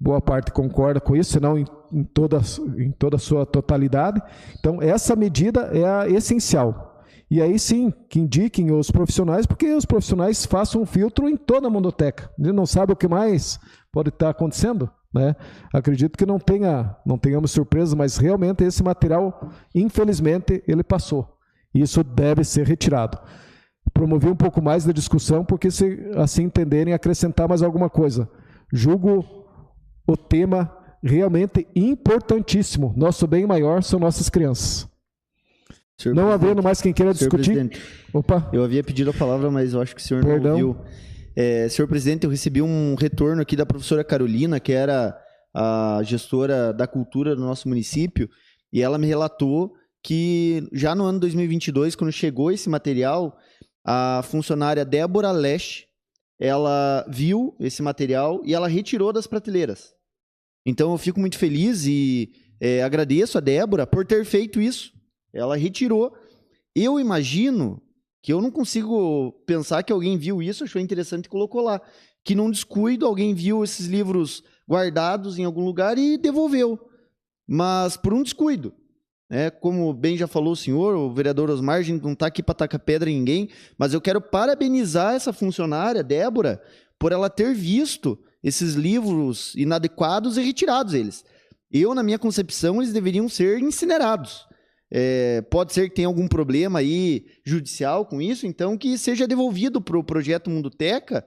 [SPEAKER 1] boa parte concorda com isso, se não em toda a sua totalidade. Então, essa medida é a essencial. E aí sim, que indiquem os profissionais, porque os profissionais façam um filtro em toda a Mundoteca. Ele não sabe o que mais pode estar acontecendo, né? Acredito que não tenhamos surpresas, mas realmente esse material, infelizmente, ele passou. Isso deve ser retirado. Promovi um pouco mais da discussão, porque se assim entenderem, acrescentar mais alguma coisa. Julgo o tema realmente importantíssimo. Nosso bem maior são nossas crianças.
[SPEAKER 5] Senhor
[SPEAKER 1] não
[SPEAKER 5] presidente,
[SPEAKER 1] havendo mais quem queira discutir.
[SPEAKER 5] Opa. Eu havia pedido a palavra, mas eu acho que o senhor não ouviu. Senhor presidente, eu recebi um retorno aqui da professora Carolina, que era a gestora da cultura do nosso município, e ela me relatou que já no ano 2022, quando chegou esse material, a funcionária Débora Lesch, ela viu esse material e ela retirou das prateleiras. Então eu fico muito feliz e agradeço a Débora por ter feito isso. Ela retirou. Eu imagino que eu não consigo pensar que alguém viu isso, achou interessante e colocou lá. Que num descuido alguém viu esses livros guardados em algum lugar e devolveu. Mas por um descuido. Como bem já falou o senhor, o vereador Osmar, a gente não está aqui para tacar pedra em ninguém, mas eu quero parabenizar essa funcionária, Débora, por ela ter visto esses livros inadequados e retirados eles. Na minha concepção, eles deveriam ser incinerados. Pode ser que tenha algum problema aí judicial com isso, então que seja devolvido para o projeto Mundoteca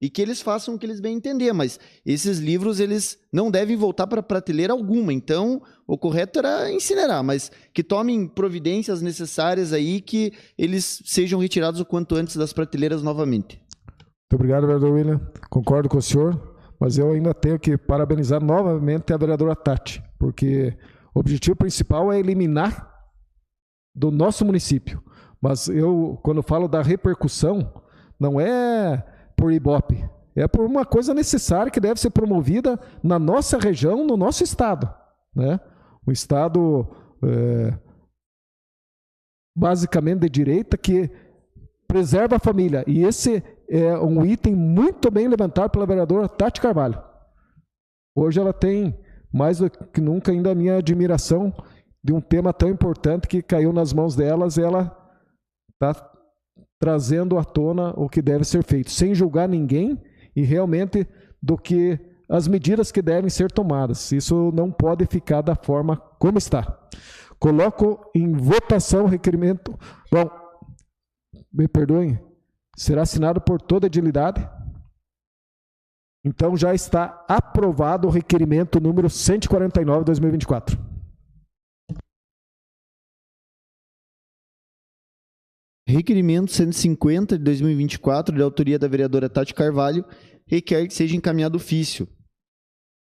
[SPEAKER 5] e que eles façam o que eles bem entender, mas esses livros eles não devem voltar para prateleira alguma, então o correto era incinerar, mas que tomem providências necessárias aí que eles sejam retirados o quanto antes das prateleiras novamente.
[SPEAKER 1] Muito obrigado, vereador William. Concordo com o senhor, mas eu ainda tenho que parabenizar novamente a vereadora Tati, porque o objetivo principal é eliminar do nosso município, Mas eu, quando falo da repercussão, não é por Ibope, é por uma coisa necessária que deve ser promovida na nossa região, no nosso estado, né? Um estado basicamente de direita que preserva a família. E esse é um item muito bem levantado pela vereadora Tati Carvalho. Hoje ela tem, mais do que nunca, ainda a minha admiração de um tema tão importante que caiu nas mãos delas. Ela está trazendo à tona o que deve ser feito, sem julgar ninguém e realmente do que as medidas que devem ser tomadas. Isso não pode ficar da forma como está. Coloco em votação o requerimento. Bom, me perdoem, será assinado por toda a edilidade? Então já está aprovado o requerimento número 149 de 2024.
[SPEAKER 5] Requerimento 150 de 2024, de autoria da vereadora Tati Carvalho, requer que seja encaminhado ofício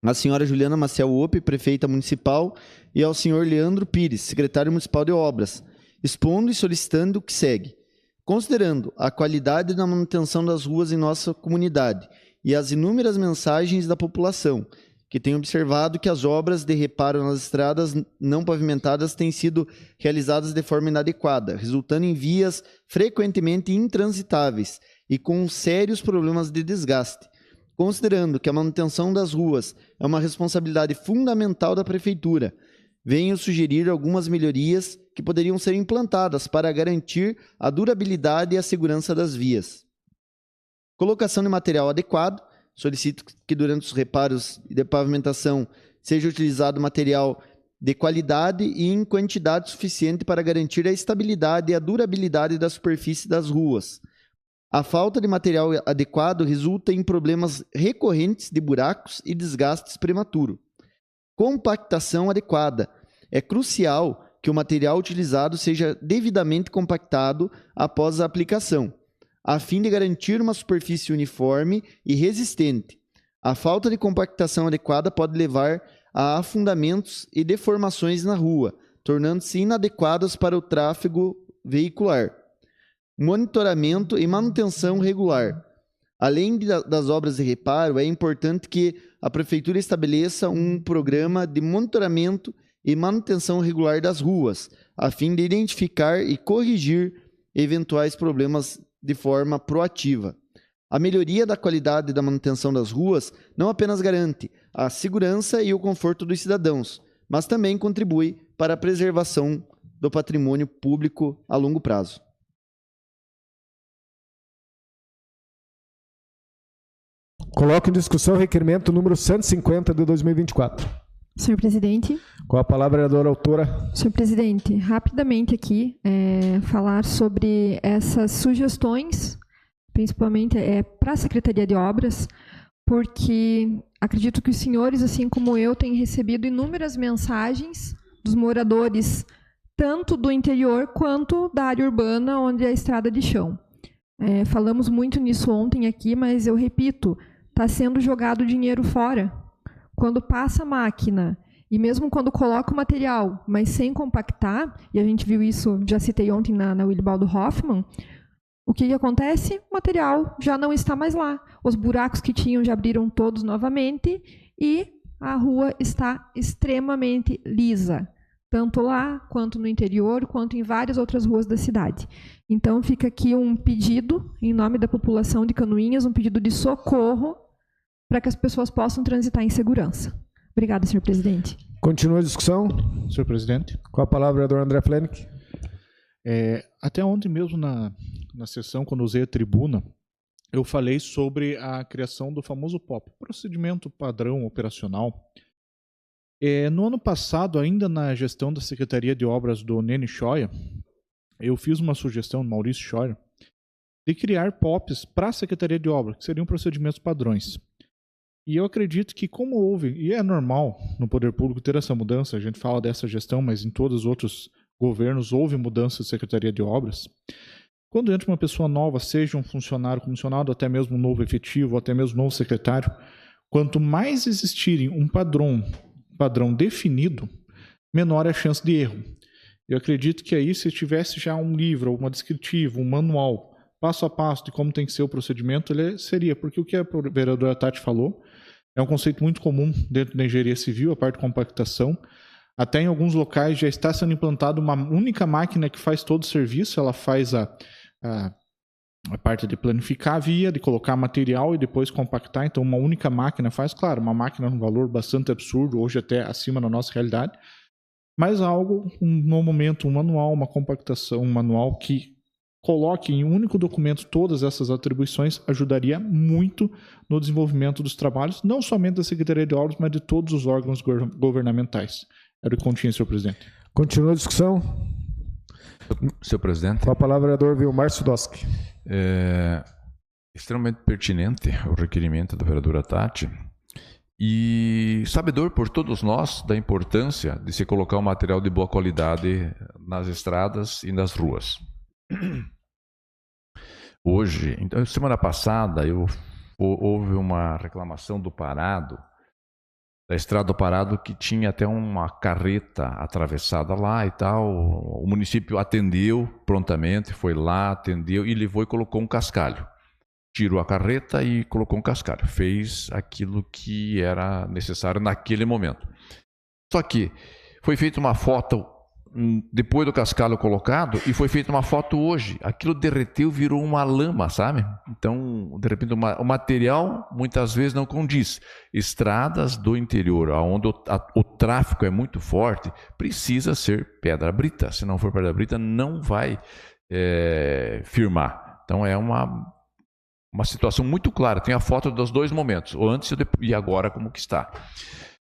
[SPEAKER 5] à senhora Juliana Maciel Ope, prefeita municipal, e ao senhor Leandro Pires, secretário municipal de obras, expondo e solicitando o que segue. Considerando a qualidade da manutenção das ruas em nossa comunidade e as inúmeras mensagens da população, que tem observado que as obras de reparo nas estradas não pavimentadas têm sido realizadas de forma inadequada, resultando em vias frequentemente intransitáveis e com sérios problemas de desgaste. Considerando que a manutenção das ruas é uma responsabilidade fundamental da Prefeitura, venho sugerir algumas melhorias que poderiam ser implantadas para garantir a durabilidade e a segurança das vias. Colocação de material adequado. Solicito que durante os reparos de pavimentação seja utilizado material de qualidade e em quantidade suficiente para garantir a estabilidade e a durabilidade da superfície das ruas. A falta de material adequado resulta em problemas recorrentes de buracos e desgastes prematuro. Compactação adequada. É crucial que o material utilizado seja devidamente compactado após a aplicação, a fim de garantir uma superfície uniforme e resistente. A falta de compactação adequada pode levar a afundamentos e deformações na rua, tornando-se inadequadas para o tráfego veicular. Monitoramento e manutenção regular. Além das obras de reparo, é importante que a Prefeitura estabeleça um programa de monitoramento e manutenção regular das ruas, a fim de identificar e corrigir eventuais problemas de forma proativa. A melhoria da qualidade da manutenção das ruas não apenas garante a segurança e o conforto dos cidadãos, mas também contribui para a preservação do patrimônio público a longo prazo.
[SPEAKER 1] Coloco em discussão o requerimento número 150 de 2024.
[SPEAKER 6] Senhor presidente.
[SPEAKER 1] Com a palavra, a vereadora autora.
[SPEAKER 6] Senhor presidente, rapidamente aqui, falar sobre essas sugestões, principalmente para a Secretaria de Obras, porque acredito que os senhores, assim como eu, têm recebido inúmeras mensagens dos moradores, tanto do interior quanto da área urbana, onde é a estrada de chão. Falamos muito nisso ontem aqui, mas eu repito, está sendo jogado dinheiro fora. Quando passa a máquina, e mesmo quando coloca o material, mas sem compactar, e a gente viu isso, já citei ontem na Willibaldo Hoffmann, o que acontece? O material já não está mais lá. Os buracos que tinham já abriram todos novamente e a rua está extremamente lisa, tanto lá, quanto no interior, quanto em várias outras ruas da cidade. Então, fica aqui um pedido, em nome da população de Canoinhas, um pedido de socorro para que as pessoas possam transitar em segurança. Obrigada, senhor presidente.
[SPEAKER 1] Continua a discussão.
[SPEAKER 4] Senhor presidente.
[SPEAKER 1] Com a palavra, o vereador André Flenick.
[SPEAKER 4] Até ontem mesmo, na sessão, quando usei a tribuna, eu falei sobre a criação do famoso POP, Procedimento Padrão Operacional. No ano passado, ainda na gestão da Secretaria de Obras do Nene Scheuer, eu fiz uma sugestão, Maurício Scheuer, de criar POPs para a Secretaria de Obras, que seriam procedimentos padrões. E eu acredito que como houve, e é normal no poder público ter essa mudança, a gente fala dessa gestão, mas em todos os outros governos houve mudança de Secretaria de Obras. Quando entra uma pessoa nova, seja um funcionário comissionado, até mesmo um novo efetivo, até mesmo um novo secretário, quanto mais existirem um padrão definido, menor é a chance de erro. Eu acredito que aí, se tivesse já um livro, uma descritiva, um manual, passo a passo de como tem que ser o procedimento, ele seria, porque o que a vereadora Tati falou é um conceito muito comum dentro da engenharia civil, a parte de compactação. Até em alguns locais já está sendo implantada uma única máquina que faz todo o serviço, ela faz a parte de planificar a via, de colocar material e depois compactar. Então, uma única máquina faz, claro, uma máquina num valor bastante absurdo, hoje até acima da nossa realidade, mas algo, no momento, um manual, uma compactação, um manual que coloque em um único documento todas essas atribuições ajudaria muito no desenvolvimento dos trabalhos, não somente da Secretaria de Obras, mas de todos os órgãos governamentais. Era o que continha, senhor presidente.
[SPEAKER 1] Continua a discussão.
[SPEAKER 3] Senhor presidente.
[SPEAKER 1] Com a palavra, vereador Vilmar Sudoski.
[SPEAKER 3] É extremamente pertinente o requerimento da vereadora Tati e sabedor por todos nós da importância de se colocar um material de boa qualidade nas estradas e nas ruas. Hoje, então, semana passada, houve uma reclamação do Parado, da estrada do Parado, que tinha até uma carreta atravessada lá e tal. O município atendeu prontamente, foi lá, atendeu e levou e colocou um cascalho. Tirou a carreta e colocou um cascalho. Fez aquilo que era necessário naquele momento. Só que foi feita uma foto depois do cascalho colocado e foi feita uma foto hoje. Aquilo derreteu, virou uma lama, sabe? Então, de repente, o material muitas vezes não condiz. Estradas do interior, onde o tráfego é muito forte, precisa ser pedra brita. Se não for pedra brita, não vai firmar. Então, é uma situação muito clara. Tem a foto dos dois momentos, o antes e agora como que está.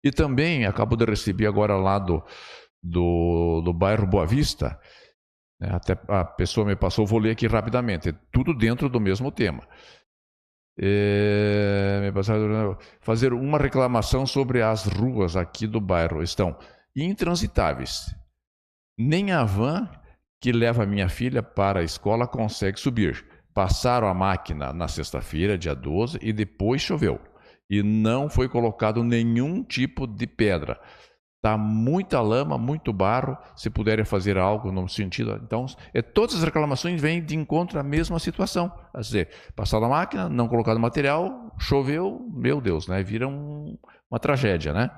[SPEAKER 3] E também, acabo de receber agora lá do bairro Boa Vista, até a pessoa me passou, vou ler aqui rapidamente, tudo dentro do mesmo tema. Me passaram fazer uma reclamação sobre as ruas aqui do bairro, estão intransitáveis. Nem a van que leva a minha filha para a escola consegue subir. Passaram a máquina na sexta-feira, dia 12, e depois choveu. E não foi colocado nenhum tipo de pedra. Está muita lama, muito barro, se puderem fazer algo no sentido. Então, todas as reclamações vêm de encontro à mesma situação. Quer dizer, passado a máquina, não colocado material, choveu, meu Deus, né? Vira uma tragédia, né?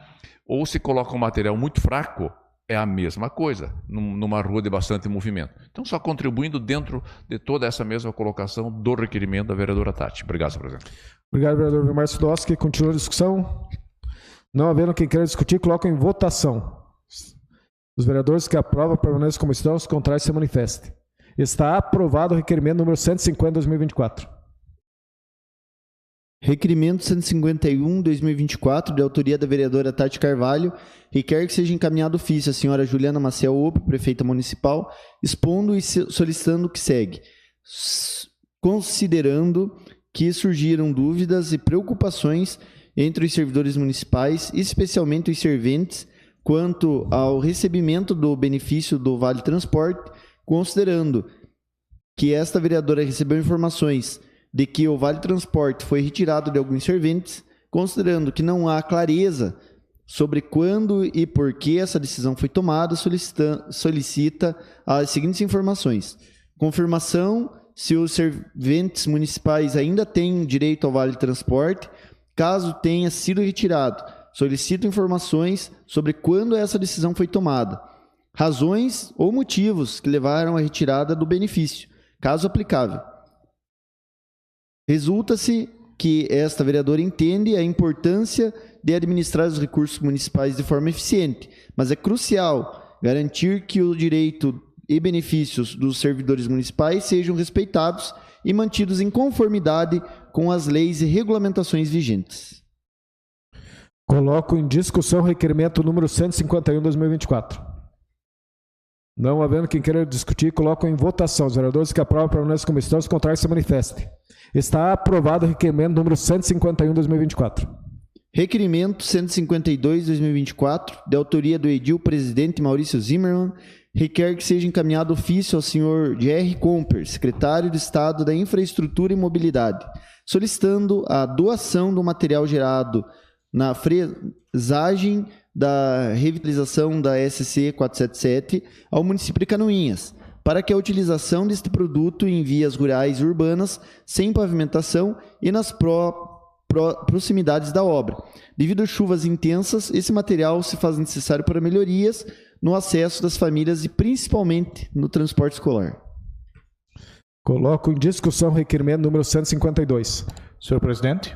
[SPEAKER 3] Ou se coloca um material muito fraco, é a mesma coisa, numa rua de bastante movimento. Então, só contribuindo dentro de toda essa mesma colocação do requerimento da vereadora Tati. Obrigado, senhor presidente.
[SPEAKER 1] Obrigado, vereador Vilmar Sudoski. Continua a discussão. Não havendo quem queira discutir, coloca em votação. Os vereadores que aprovam permaneçam como estão, os contrários se manifestem. Está aprovado o requerimento número 150/2024.
[SPEAKER 5] Requerimento 151/2024, de autoria da vereadora Tati Carvalho, requer que seja encaminhado ofício à senhora Juliana Maciel Ope, prefeita municipal, expondo e solicitando o que segue. Considerando que surgiram dúvidas e preocupações entre os servidores municipais, especialmente os serventes, quanto ao recebimento do benefício do Vale Transporte, considerando que esta vereadora recebeu informações de que o Vale Transporte foi retirado de alguns serventes, considerando que não há clareza sobre quando e por que essa decisão foi tomada, solicita as seguintes informações. Confirmação se os serventes municipais ainda têm direito ao Vale Transporte, caso tenha sido retirado. Solicita informações sobre quando essa decisão foi tomada, razões ou motivos que levaram à retirada do benefício, caso aplicável. Resulta-se que esta vereadora entende a importância de administrar os recursos municipais de forma eficiente, mas é crucial garantir que o direito e benefícios dos servidores municipais sejam respeitados e mantidos em conformidade com as leis e regulamentações vigentes.
[SPEAKER 1] Coloco em discussão o requerimento número 151/2024. Não havendo quem queira discutir, coloco em votação. Os vereadores que aprovam permanecem como estão, os contrários se manifestem. Está aprovado o requerimento número 151/2024.
[SPEAKER 5] Requerimento 152/2024, de autoria do edil presidente Maurício Zimmermann, requer que seja encaminhado ofício ao senhor Jerry Comper, secretário de Estado da Infraestrutura e Mobilidade, solicitando a doação do material gerado na fresagem da revitalização da SC 477 ao município de Canoinhas, para que a utilização deste produto em vias rurais e urbanas sem pavimentação e nas proximidades da obra. Devido a chuvas intensas, esse material se faz necessário para melhorias no acesso das famílias e principalmente no transporte escolar.
[SPEAKER 1] Coloco em discussão o requerimento número 152.
[SPEAKER 4] Senhor presidente,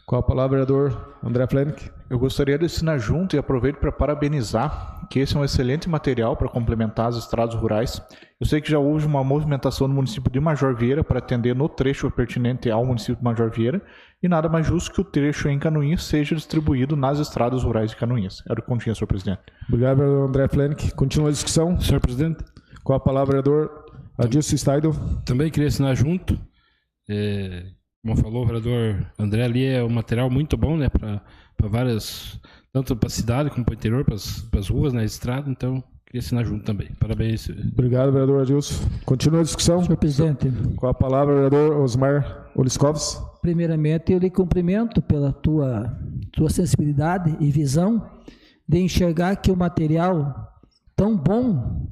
[SPEAKER 1] Com a palavra, vereador André Flenck.
[SPEAKER 4] eu gostaria de assinar junto e aproveito para parabenizar que esse é um excelente material para complementar as estradas rurais. Eu sei que já houve uma movimentação no município de Major Vieira para atender no trecho pertinente ao município de Major Vieira e nada mais justo que o trecho em Canoinhas seja distribuído nas estradas rurais de Canoinhas. Era o que continha, senhor presidente.
[SPEAKER 1] Obrigado, vereador André Flenck. Continua a discussão.
[SPEAKER 7] Senhor presidente,
[SPEAKER 1] Com a palavra, vereador Adilson Steidl.
[SPEAKER 7] também queria assinar junto. Como falou o vereador André, ali é um material muito bom, né, para várias, tanto para a cidade como para o interior, para as ruas, na estrada, então queria assinar junto também. Parabéns.
[SPEAKER 1] Obrigado, vereador Adilson. Continua a discussão.
[SPEAKER 2] Senhor presidente,
[SPEAKER 1] Com a palavra, vereador Osmar Oliskovs.
[SPEAKER 2] primeiramente eu lhe cumprimento pela tua sensibilidade e visão de enxergar que o material tão bom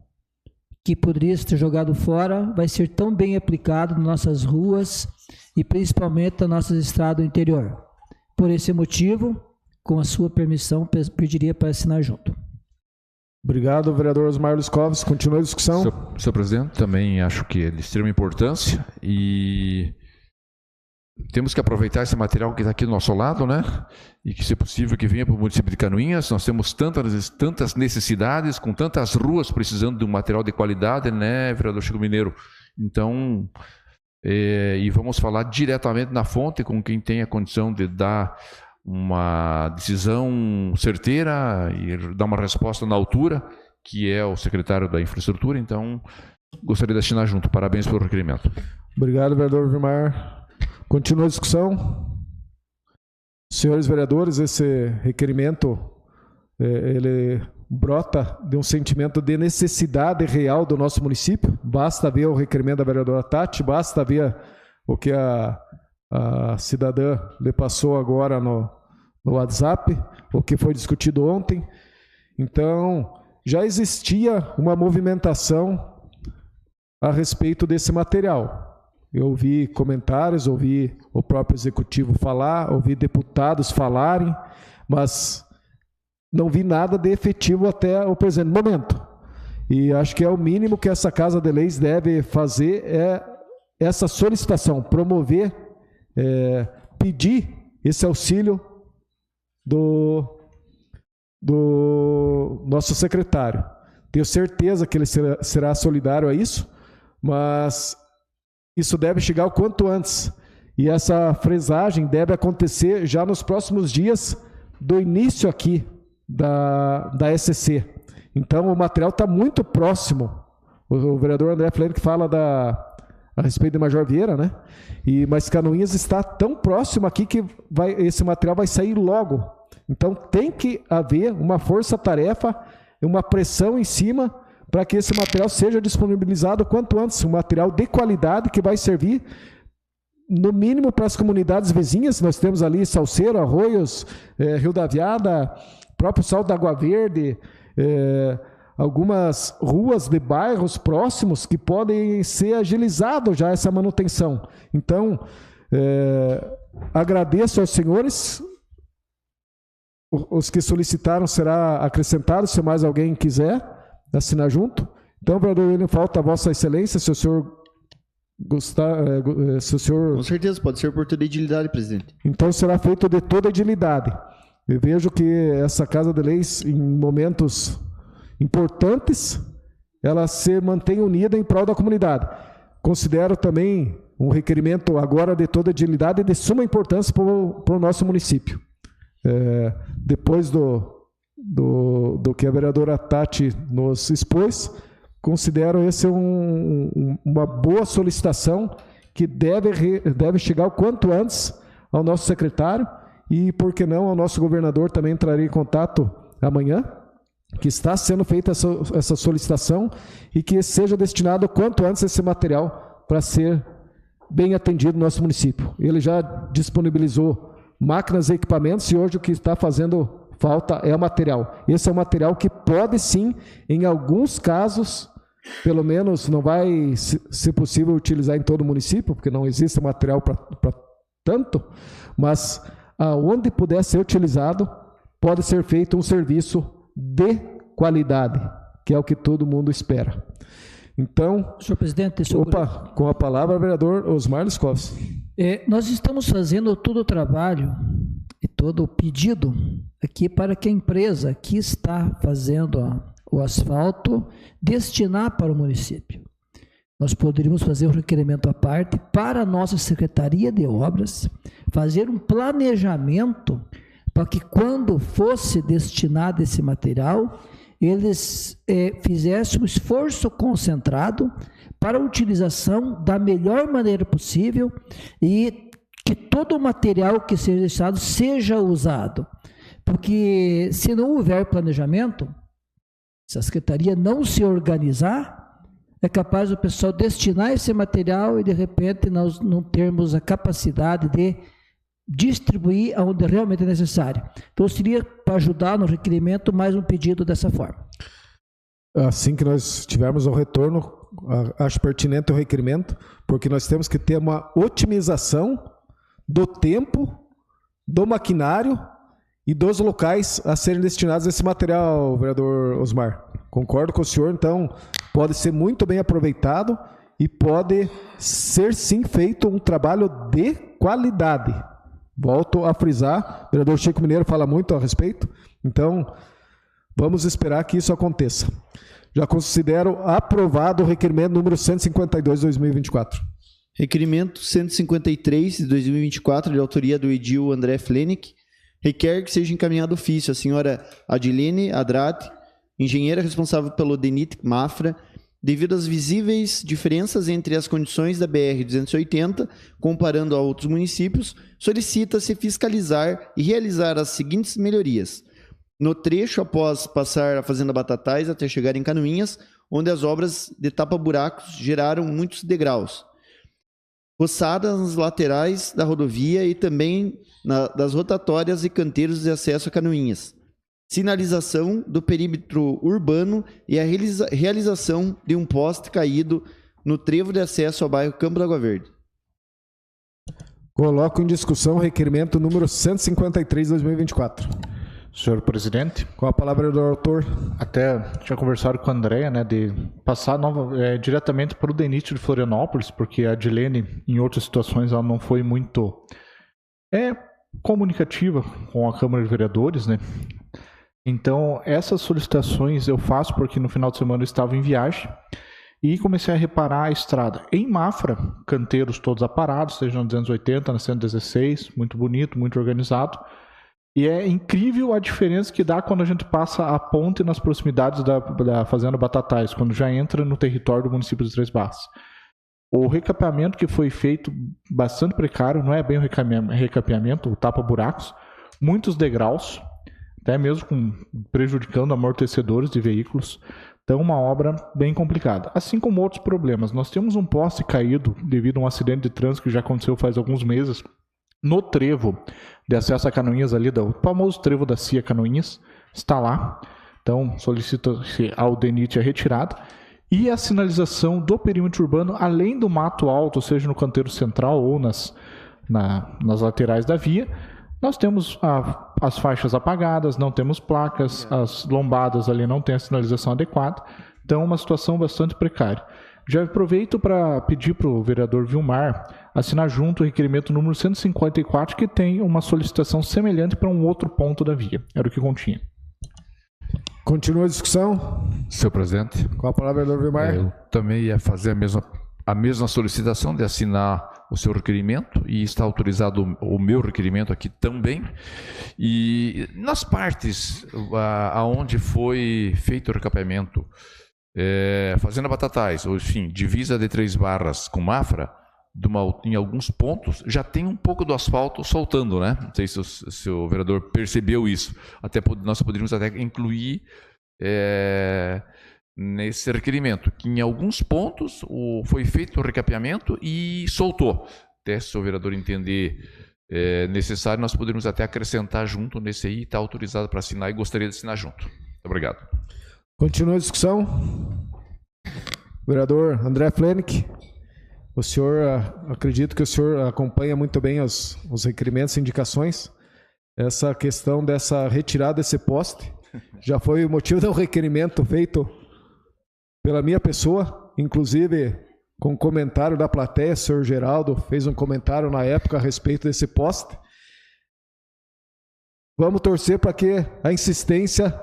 [SPEAKER 2] que poderia ser jogado fora vai ser tão bem aplicado nas nossas ruas e principalmente nas nossas estradas do interior. Por esse motivo, com a sua permissão, pediria para assinar junto.
[SPEAKER 1] Obrigado, vereador Osmar Oliskovs. Continua a discussão.
[SPEAKER 3] Senhor presidente, também acho que é de extrema importância e temos que aproveitar esse material que está aqui do nosso lado, né? E que, se possível, que venha para o município de Canoinhas. Nós temos tantas necessidades, com tantas ruas precisando de um material de qualidade, né, vereador Chico Mineiro? Então, e vamos falar diretamente na fonte com quem tem a condição de dar uma decisão certeira e dar uma resposta na altura, que é o secretário da Infraestrutura. Então, gostaria de assinar junto. Parabéns pelo requerimento.
[SPEAKER 1] Obrigado, vereador Vilmar. Continua a discussão. Senhores vereadores, esse requerimento, ele brota de um sentimento de necessidade real do nosso município. Basta ver o requerimento da vereadora Tati, basta ver o que a cidadã lhe passou agora no WhatsApp, o que foi discutido ontem. Então, já existia uma movimentação a respeito desse material. Eu ouvi comentários, ouvi o próprio executivo falar, ouvi deputados falarem, mas não vi nada de efetivo até o presente momento. E acho que é o mínimo que essa Casa de Leis deve fazer, é essa solicitação, promover, pedir esse auxílio do nosso secretário. Tenho certeza que ele será solidário a isso, mas isso deve chegar o quanto antes. E essa fresagem deve acontecer já nos próximos dias do início aqui da SC. Então, o material está muito próximo. O vereador André Flenck fala a respeito de Major Vieira, né? Mas Canoinhas está tão próximo aqui que esse material vai sair logo. Então, tem que haver uma força-tarefa, uma pressão em cima para que esse material seja disponibilizado o quanto antes, um material de qualidade que vai servir, no mínimo, para as comunidades vizinhas. Nós temos ali Salceiro, Arroios, Rio da Viada, próprio Salto da Água Verde, algumas ruas de bairros próximos que podem ser agilizado já essa manutenção. Então, agradeço aos senhores. Os que solicitaram será acrescentado, se mais alguém quiser assinar junto. Então, vereador William, falta a Vossa Excelência, se o senhor gostar, se o senhor...
[SPEAKER 5] Com certeza, pode ser por toda a edilidade, presidente.
[SPEAKER 1] Então, será feito de toda a edilidade. Eu vejo que essa Casa de Leis, em momentos importantes, ela se mantém unida em prol da comunidade. Considero também um requerimento agora de toda a edilidade de suma importância para o nosso município. Depois do que a vereadora Tati nos expôs, considero esse uma boa solicitação que deve chegar o quanto antes ao nosso secretário e, por que não, ao nosso governador. Também entrarei em contato amanhã, que está sendo feita essa solicitação e que seja destinado o quanto antes esse material para ser bem atendido no nosso município. Ele já disponibilizou máquinas e equipamentos e hoje o que está fazendo falta é o material. Esse é um material que pode sim, em alguns casos, pelo menos não vai ser possível utilizar em todo o município, porque não existe material para tanto, mas aonde puder ser utilizado, pode ser feito um serviço de qualidade, que é o que todo mundo espera. Então,
[SPEAKER 2] senhor presidente,
[SPEAKER 1] com a palavra, vereador Osmar Liscovski.
[SPEAKER 2] Nós estamos fazendo todo o trabalho e todo o pedido aqui para que a empresa que está fazendo o asfalto destinar para o município. Nós poderíamos fazer um requerimento à parte para a nossa Secretaria de Obras, fazer um planejamento para que quando fosse destinado esse material, eles fizessem um esforço concentrado para a utilização da melhor maneira possível e que todo o material que seja deixado seja usado. Porque se não houver planejamento, se a Secretaria não se organizar, é capaz o pessoal destinar esse material e de repente nós não termos a capacidade de distribuir onde realmente é necessário. Então, seria para ajudar no requerimento mais um pedido dessa forma.
[SPEAKER 1] Assim que nós tivermos o retorno, acho pertinente o requerimento, porque nós temos que ter uma otimização do tempo, do maquinário e dos locais a serem destinados a esse material, vereador Osmar. Concordo com o senhor, então pode ser muito bem aproveitado e pode ser sim feito um trabalho de qualidade. Volto a frisar, o vereador Chico Mineiro fala muito a respeito, então vamos esperar que isso aconteça. Já considero aprovado o requerimento número 152 de 2024.
[SPEAKER 5] Requerimento 153 de 2024, de autoria do edil André Flenick, requer que seja encaminhado ofício à senhora Adilene Adrade, engenheira responsável pelo DENIT Mafra, devido às visíveis diferenças entre as condições da BR-280, comparando a outros municípios, solicita-se fiscalizar e realizar as seguintes melhorias. No trecho após passar a Fazenda Batatais até chegar em Canoinhas, onde as obras de tapa-buracos geraram muitos degraus. Roçadas nas laterais da rodovia e também das rotatórias e canteiros de acesso a Canoinhas. Sinalização do perímetro urbano e a realização de um poste caído no trevo de acesso ao bairro Campo da Água Verde.
[SPEAKER 1] Coloco em discussão o requerimento número 153 de 2024.
[SPEAKER 4] Senhor presidente.
[SPEAKER 1] Com a palavra do autor.
[SPEAKER 4] Até tinha conversado com a Andréa, né, de passar diretamente para o DENIT de Florianópolis, porque a Adilene, em outras situações, ela não foi muito comunicativa com a Câmara de Vereadores, né? Então, essas solicitações eu faço porque no final de semana eu estava em viagem e comecei a reparar a estrada. Em Mafra, canteiros todos aparados, seja na 280, na 116, muito bonito, muito organizado. E é incrível a diferença que dá quando a gente passa a ponte nas proximidades da Fazenda Batatais, quando já entra no território do município de Três Barras. O recapeamento que foi feito, bastante precário, não é bem o recapeamento, o tapa-buracos, muitos degraus, até mesmo prejudicando amortecedores de veículos. Então, uma obra bem complicada. Assim como outros problemas. Nós temos um poste caído devido a um acidente de trânsito que já aconteceu faz alguns meses, no trevo de acesso a Canoinhas ali, o famoso trevo da CIA Canoinhas, está lá. Então, solicita-se ao DENIT a retirada. E a sinalização do perímetro urbano, além do mato alto, seja no canteiro central ou nas laterais da via, nós temos as faixas apagadas, não temos placas, as lombadas ali não tem a sinalização adequada. Então, uma situação bastante precária. Já aproveito para pedir para o vereador Vilmar assinar junto o requerimento número 154, que tem uma solicitação semelhante para um outro ponto da via. Era o que continha.
[SPEAKER 1] Continua a discussão.
[SPEAKER 3] Senhor presidente.
[SPEAKER 1] Com a palavra, vereador Vilmar.
[SPEAKER 3] Eu também ia fazer a mesma solicitação de assinar o seu requerimento e está autorizado o meu requerimento aqui também. E nas partes aonde foi feito o recapeamento, Fazenda Batatais, ou enfim, divisa de Três Barras com Mafra, em alguns pontos já tem um pouco do asfalto soltando, né? Não sei se o vereador percebeu isso. Até nós poderíamos até incluir nesse requerimento, que em alguns pontos foi feito o recapeamento e soltou. Até se o vereador entender necessário, nós poderíamos até acrescentar junto nesse aí, está autorizado para assinar e gostaria de assinar junto. Muito obrigado.
[SPEAKER 1] Continua a discussão. Vereador André Flenick, o senhor, acredito que o senhor acompanha muito bem os requerimentos e indicações. Essa questão dessa retirada desse poste já foi o motivo do requerimento feito pela minha pessoa, inclusive com comentário da plateia. O senhor Geraldo fez um comentário na época a respeito desse poste. Vamos torcer para que a insistência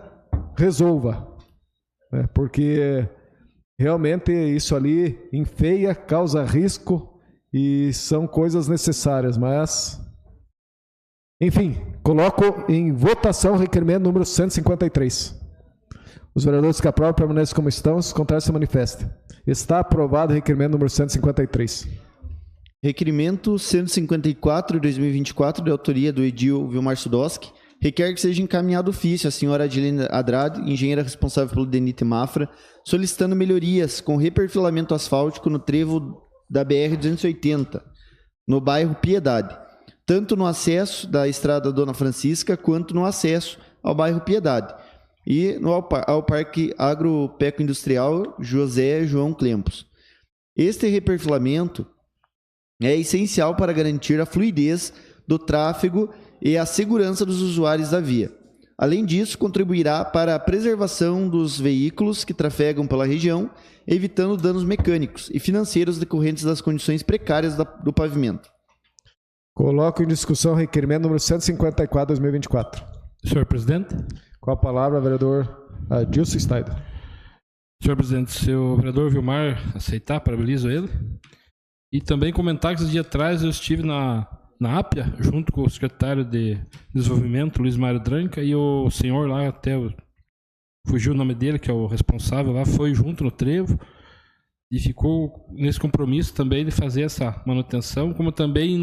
[SPEAKER 1] resolva, né? Porque realmente isso ali enfeia, causa risco e são coisas necessárias, mas... Enfim, coloco em votação o requerimento número 153. Os vereadores que aprovam permanecem como estão, os contrários se manifestem. Está aprovado o requerimento número 153.
[SPEAKER 5] Requerimento 154 de 2024, de autoria do edil Vilmar Sudoski, requer que seja encaminhado ofício à senhora Adilene Adrade, engenheira responsável pelo DENIT Mafra, solicitando melhorias com reperfilamento asfáltico no trevo da BR-280, no bairro Piedade, tanto no acesso da estrada Dona Francisca, quanto no acesso ao bairro Piedade, e ao Parque Agropecuário José João Clempos. Este reperfilamento é essencial para garantir a fluidez do tráfego e a segurança dos usuários da via. Além disso, contribuirá para a preservação dos veículos que trafegam pela região, evitando danos mecânicos e financeiros decorrentes das condições precárias do pavimento.
[SPEAKER 1] Coloco em discussão o requerimento número 154, 2024.
[SPEAKER 7] Senhor presidente.
[SPEAKER 1] Com a palavra, vereador Adilson Schneider.
[SPEAKER 7] Senhor presidente, se o vereador Vilmar aceitar, parabenizo ele. E também comentar que esses dias atrás eu estive na Ápia, junto com o secretário de Desenvolvimento, Luiz Mário Dranca, e o senhor lá, até fugiu o nome dele, que é o responsável lá, foi junto no trevo e ficou nesse compromisso também de fazer essa manutenção, como também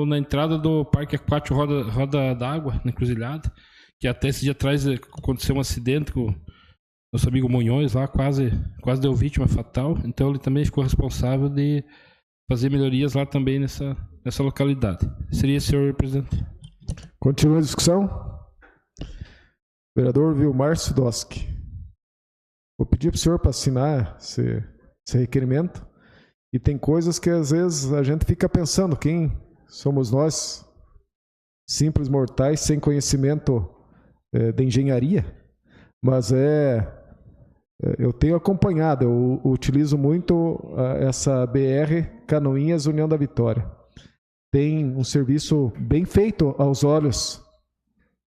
[SPEAKER 7] na entrada do Parque Aquático Roda d'Água, na Encruzilhada, que até esse dia atrás aconteceu um acidente com o nosso amigo Munhões lá, quase deu vítima fatal. Então ele também ficou responsável de fazer melhorias lá também nessa localidade. Seria, senhor presidente.
[SPEAKER 1] Continua a discussão. Vereador Vilmar Sudoski. Vou pedir para o senhor para assinar esse requerimento. E tem coisas que às vezes a gente fica pensando, quem somos nós, simples mortais, sem conhecimento de engenharia, mas eu tenho acompanhado, eu utilizo muito essa BR Canoinhas União da Vitória. Tem um serviço bem feito aos olhos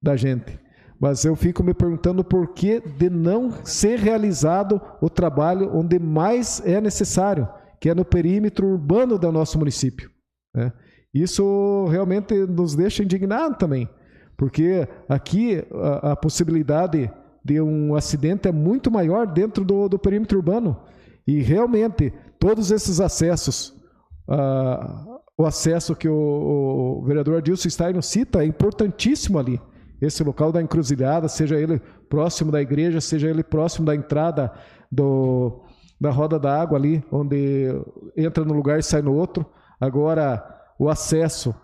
[SPEAKER 1] da gente, mas eu fico me perguntando por que de não ser realizado o trabalho onde mais é necessário, que é no perímetro urbano do nosso município, né? Isso realmente nos deixa indignados também, porque aqui a possibilidade de um acidente é muito maior dentro do perímetro urbano. E realmente, todos esses acessos, o acesso que o vereador Adilson Steiner cita é importantíssimo ali. Esse local da encruzilhada, seja ele próximo da igreja, seja ele próximo da entrada da roda da água ali, onde entra no lugar e sai no outro. Agora, o acesso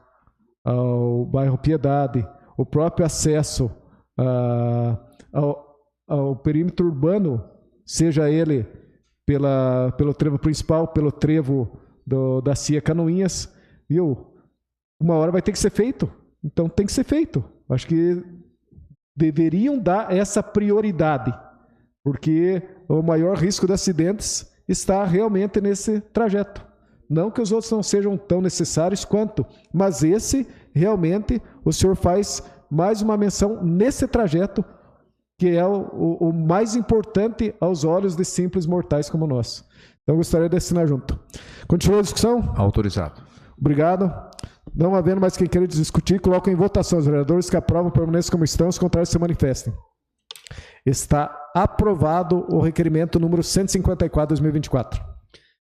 [SPEAKER 1] ao bairro Piedade, o próprio acesso ao perímetro urbano, seja ele pelo trevo principal, pelo trevo da Cia Canoinhas, viu? Uma hora vai ter que ser feito. Então tem que ser feito. Acho que deveriam dar essa prioridade, porque o maior risco de acidentes está realmente nesse trajeto. Não que os outros não sejam tão necessários quanto, mas esse realmente o senhor faz mais uma menção nesse trajeto, que é o mais importante aos olhos de simples mortais como nós. Então, gostaria de assinar junto. Continua a discussão?
[SPEAKER 3] Autorizado.
[SPEAKER 1] Obrigado. Não havendo mais quem queira discutir, coloco em votação. Os vereadores que aprovam permaneçam como estão, os contrários se manifestem. Está aprovado o requerimento número 154, 2024.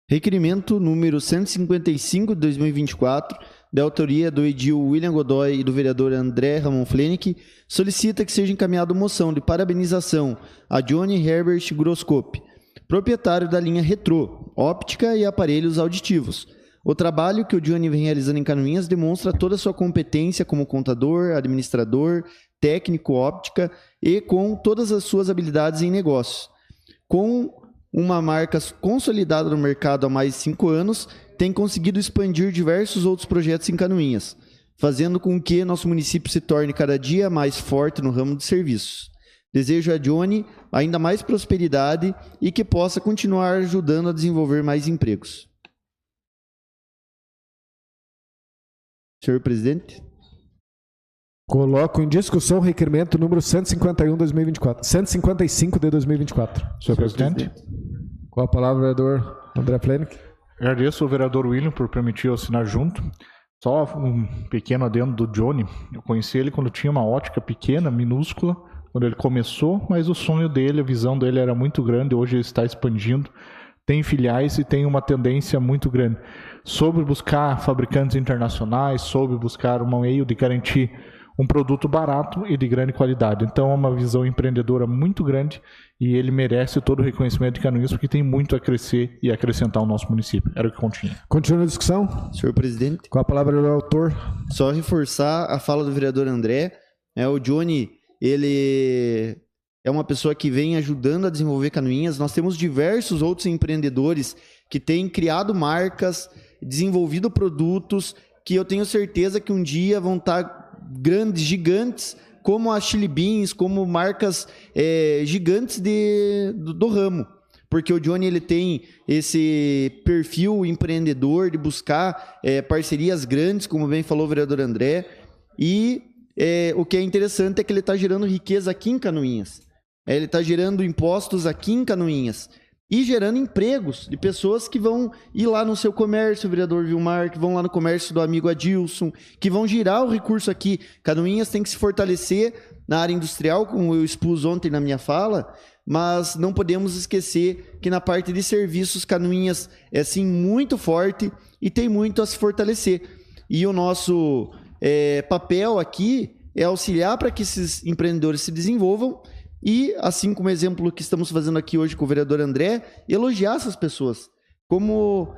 [SPEAKER 5] Requerimento número 155 de 2024, da autoria do edil William Godoy e do vereador André Ramon Flenick, solicita que seja encaminhada moção de parabenização a Johnny Herbert Groscope, proprietário da linha Retrô, óptica e aparelhos auditivos, O trabalho que o Johnny vem realizando em Canoinhas demonstra toda a sua competência como contador, administrador, técnico, óptica e com todas as suas habilidades em negócios. Com uma marca consolidada no mercado há mais de 5 anos, tem conseguido expandir diversos outros projetos em Canoinhas, fazendo com que nosso município se torne cada dia mais forte no ramo de serviços. Desejo a Johnny ainda mais prosperidade e que possa continuar ajudando a desenvolver mais empregos. Senhor presidente.
[SPEAKER 1] Coloco em discussão o requerimento número 151/2024. 155 de 2024.
[SPEAKER 4] Senhor presidente.
[SPEAKER 1] Com a palavra, vereador André Plenick.
[SPEAKER 4] Agradeço ao vereador William por permitir eu assinar junto. Só um pequeno adendo do Johnny. Eu conheci ele quando tinha uma ótica pequena, minúscula, quando ele começou, mas o sonho dele, a visão dele era muito grande, hoje ele está expandindo, tem filiais e tem uma tendência muito grande. Soube buscar fabricantes internacionais, soube buscar um meio de garantir um produto barato e de grande qualidade. Então é uma visão empreendedora muito grande e ele merece todo o reconhecimento de Canoinhas porque tem muito a crescer e acrescentar ao nosso município. Era o que continha.
[SPEAKER 1] Continua a discussão.
[SPEAKER 5] Senhor presidente.
[SPEAKER 1] Com a palavra do autor.
[SPEAKER 5] Só reforçar a fala do vereador André. O Johnny, ele é uma pessoa que vem ajudando a desenvolver Canoinhas. Nós temos diversos outros empreendedores que têm criado marcas, desenvolvido produtos que eu tenho certeza que um dia vão estar grandes, gigantes, como a Chili Beans, como marcas gigantes do ramo. Porque o Johnny ele tem esse perfil empreendedor de buscar parcerias grandes, como bem falou o vereador André, e o que é interessante é que ele está gerando riqueza aqui em Canoinhas. Ele está gerando impostos aqui em Canoinhas e gerando empregos de pessoas que vão ir lá no seu comércio, vereador Vilmar, que vão lá no comércio do amigo Adilson, que vão girar o recurso aqui. Canoinhas tem que se fortalecer na área industrial, como eu expus ontem na minha fala, mas não podemos esquecer que na parte de serviços, Canoinhas é sim muito forte e tem muito a se fortalecer. E o nosso papel aqui é auxiliar para que esses empreendedores se desenvolvam e, assim como o exemplo que estamos fazendo aqui hoje com o vereador André, elogiar essas pessoas. Como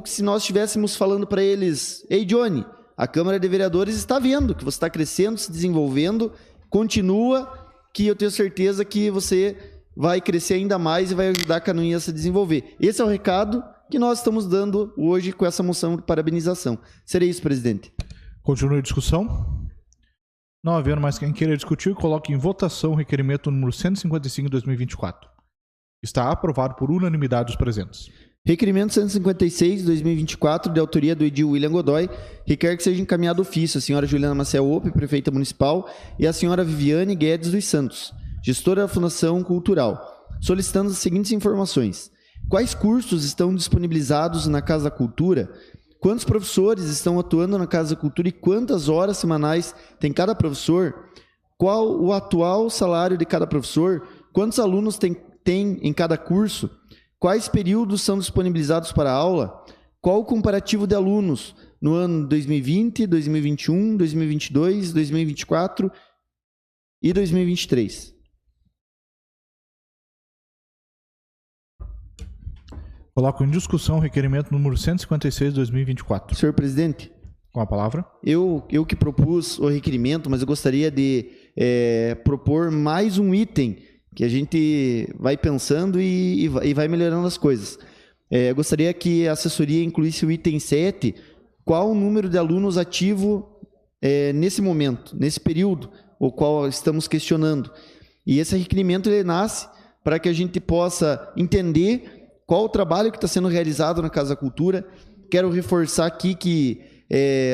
[SPEAKER 5] se nós estivéssemos falando para eles: ei, Johnny, a Câmara de Vereadores está vendo que você está crescendo, se desenvolvendo, continua, que eu tenho certeza que você vai crescer ainda mais e vai ajudar a Canoinhas a se desenvolver. Esse é o recado que nós estamos dando hoje com essa moção de parabenização. Serei isso, presidente.
[SPEAKER 4] Continue a discussão. Não havendo mais quem queira discutir, coloque em votação o requerimento número 155 de 2024. Está aprovado por unanimidade dos presentes.
[SPEAKER 5] Requerimento 156 de 2024, de autoria do edil William Godoy, requer que seja encaminhado ofício a senhora Juliana Maciel Ope, prefeita municipal, e a senhora Viviane Guedes dos Santos, gestora da Fundação Cultural, solicitando as seguintes informações: quais cursos estão disponibilizados na Casa da Cultura? Quantos professores estão atuando na Casa da Cultura e quantas horas semanais tem cada professor? Qual o atual salário de cada professor? Quantos alunos tem em cada curso? Quais períodos são disponibilizados para a aula? Qual o comparativo de alunos no ano 2020, 2021, 2022, 2024 e 2023?
[SPEAKER 4] Coloco em discussão o requerimento número 156 de 2024.
[SPEAKER 5] Senhor presidente.
[SPEAKER 4] Com a palavra.
[SPEAKER 5] Eu que propus o requerimento, mas eu gostaria de propor mais um item que a gente vai pensando e vai melhorando as coisas. Eu gostaria que a assessoria incluísse o item 7, qual o número de alunos ativo nesse momento, nesse período, o qual estamos questionando. E esse requerimento ele nasce para que a gente possa entender qual o trabalho que está sendo realizado na Casa da Cultura. Quero reforçar aqui que,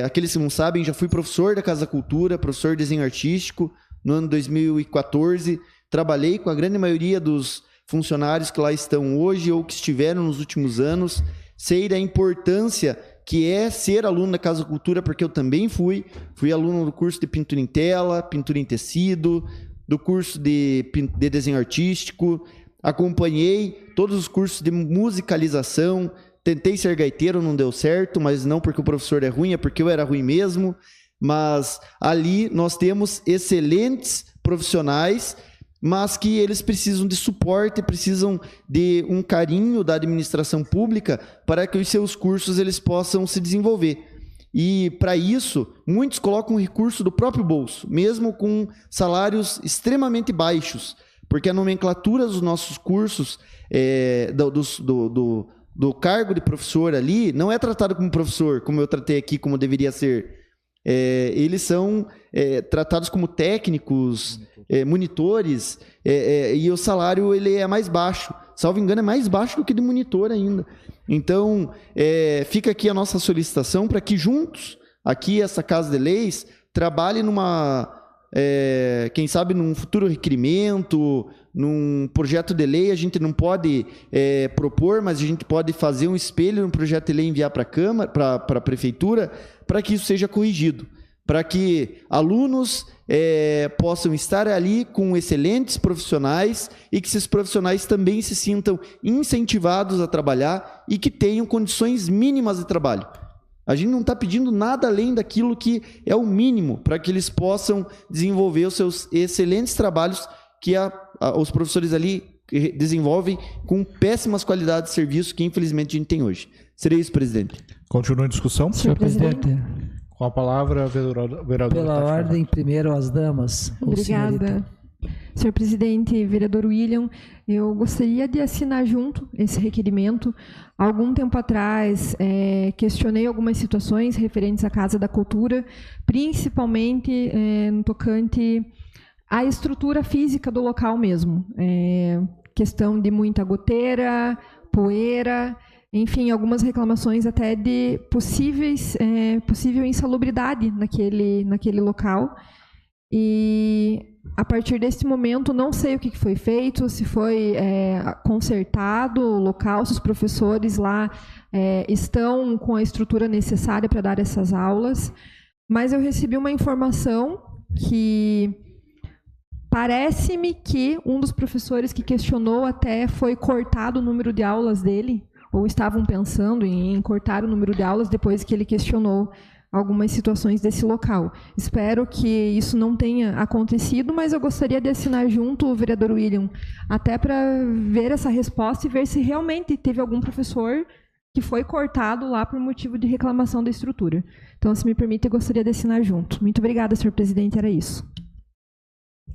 [SPEAKER 5] aqueles que não sabem, já fui professor da Casa da Cultura, professor de desenho artístico, no ano 2014. Trabalhei com a grande maioria dos funcionários que lá estão hoje ou que estiveram nos últimos anos. Sei da importância que é ser aluno da Casa da Cultura, porque eu também fui aluno do curso de pintura em tela, pintura em tecido, do curso de desenho artístico. Acompanhei todos os cursos de musicalização, tentei ser gaiteiro, não deu certo, mas não porque o professor é ruim, é porque eu era ruim mesmo. Mas ali nós temos excelentes profissionais mas que eles precisam de suporte, precisam de um carinho da administração pública para que os seus cursos eles possam se desenvolver. E, para isso, muitos colocam recurso do próprio bolso, mesmo com salários extremamente baixos, porque a nomenclatura dos nossos cursos, do cargo de professor ali, não é tratado como professor, como eu tratei aqui, como deveria ser. Eles são tratados como técnicos, monitores, e o salário ele é mais baixo. Salvo engano, é mais baixo do que de monitor ainda. Então, fica aqui a nossa solicitação para que juntos, aqui essa Casa de Leis, trabalhe quem sabe num futuro requerimento, num projeto de lei. A gente não pode propor, mas a gente pode fazer um espelho no projeto de lei e enviar para a Câmara, para a Prefeitura, para que isso seja corrigido, para que alunos possam estar ali com excelentes profissionais e que esses profissionais também se sintam incentivados a trabalhar e que tenham condições mínimas de trabalho. A gente não está pedindo nada além daquilo que é o mínimo para que eles possam desenvolver os seus excelentes trabalhos que os professores ali desenvolvem com péssimas qualidades de serviço que infelizmente a gente tem hoje. Seria isso, presidente.
[SPEAKER 4] Continua a discussão.
[SPEAKER 2] Senhor presidente,
[SPEAKER 4] Com a palavra, a vereadora
[SPEAKER 2] pela ordem, primeiro as damas.
[SPEAKER 6] Obrigada. Senhor presidente, vereador William, eu gostaria de assinar junto esse requerimento. Há algum tempo atrás, questionei algumas situações referentes à Casa da Cultura, principalmente no tocante à estrutura física do local mesmo. Questão de muita goteira, poeira, enfim, algumas reclamações até de possível insalubridade naquele local. E a partir desse momento, não sei o que foi feito, se foi consertado o local, se os professores lá estão com a estrutura necessária para dar essas aulas, mas eu recebi uma informação que parece-me que um dos professores que questionou até foi cortado o número de aulas dele, ou estavam pensando em cortar o número de aulas depois que ele questionou algumas situações desse local. Espero que isso não tenha acontecido, mas eu gostaria de assinar junto o vereador William, até para ver essa resposta e ver se realmente teve algum professor que foi cortado lá por motivo de reclamação da estrutura. Então, se me permite, eu gostaria de assinar junto. Muito obrigada, senhor presidente, era isso.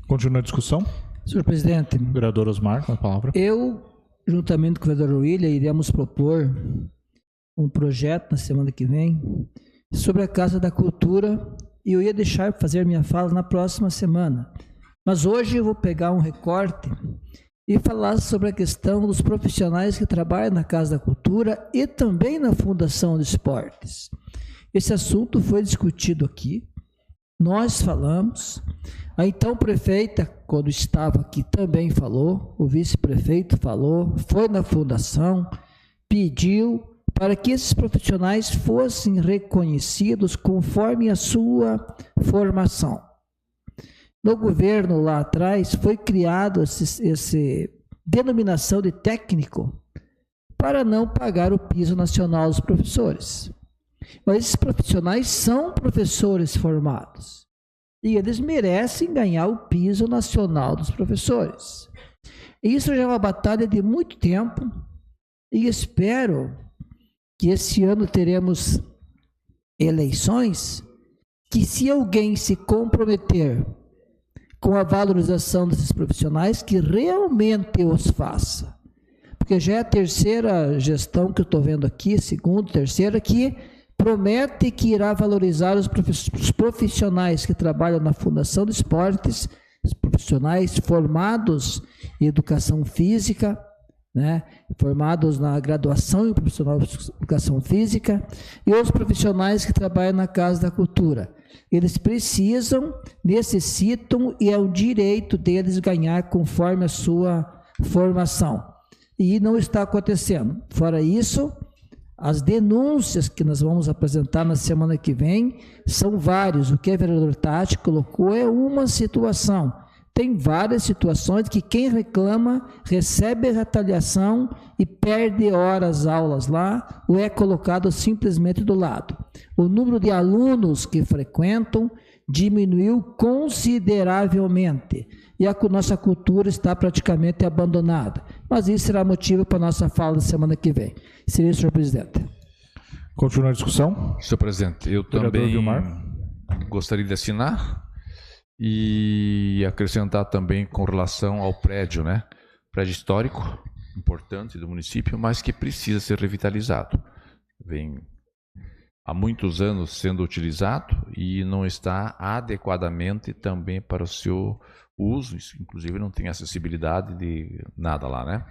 [SPEAKER 4] Continua a discussão.
[SPEAKER 2] Senhor presidente,
[SPEAKER 4] Vereador Osmar, com a palavra.
[SPEAKER 2] Eu, juntamente com o vereador William, iremos propor um projeto na semana que vem sobre a Casa da Cultura, e eu ia deixar fazer minha fala na próxima semana. Mas hoje eu vou pegar um recorte e falar sobre a questão dos profissionais que trabalham na Casa da Cultura e também na Fundação de Esportes. Esse assunto foi discutido aqui, nós falamos, a então prefeita, quando estava aqui, também falou, o vice-prefeito falou, foi na fundação, pediu para que esses profissionais fossem reconhecidos conforme a sua formação. No governo lá atrás foi criado essa denominação de técnico para não pagar o piso nacional dos professores. Mas esses profissionais são professores formados e eles merecem ganhar o piso nacional dos professores. Isso já é uma batalha de muito tempo e espero que esse ano teremos eleições, que se alguém se comprometer com a valorização desses profissionais, que realmente os faça. Porque já é a terceira gestão que eu estou vendo aqui, segunda, terceira, que promete que irá valorizar os profissionais que trabalham na Fundação de Esportes, os profissionais formados em educação física, né, formados na graduação em profissional de educação física, e os profissionais que trabalham na Casa da Cultura. Eles precisam, necessitam, e é um direito deles ganhar conforme a sua formação. E não está acontecendo. Fora isso, as denúncias que nós vamos apresentar na semana que vem são várias. O que a vereadora Tati colocou é uma situação. Tem várias situações que quem reclama recebe retaliação e perde horas aulas lá, ou é colocado simplesmente do lado. O número de alunos que frequentam, diminuiu consideravelmente e a nossa cultura está praticamente abandonada. Mas isso será motivo para a nossa fala da semana que vem. Seria, senhor presidente.
[SPEAKER 4] Continua a discussão.
[SPEAKER 3] Senhor presidente, eu também gostaria de assinar e acrescentar também com relação ao prédio, né? Prédio histórico, importante do município, mas que precisa ser revitalizado. Vem há muitos anos sendo utilizado e não está adequadamente também para o seu uso, isso, inclusive não tem acessibilidade de nada lá, né?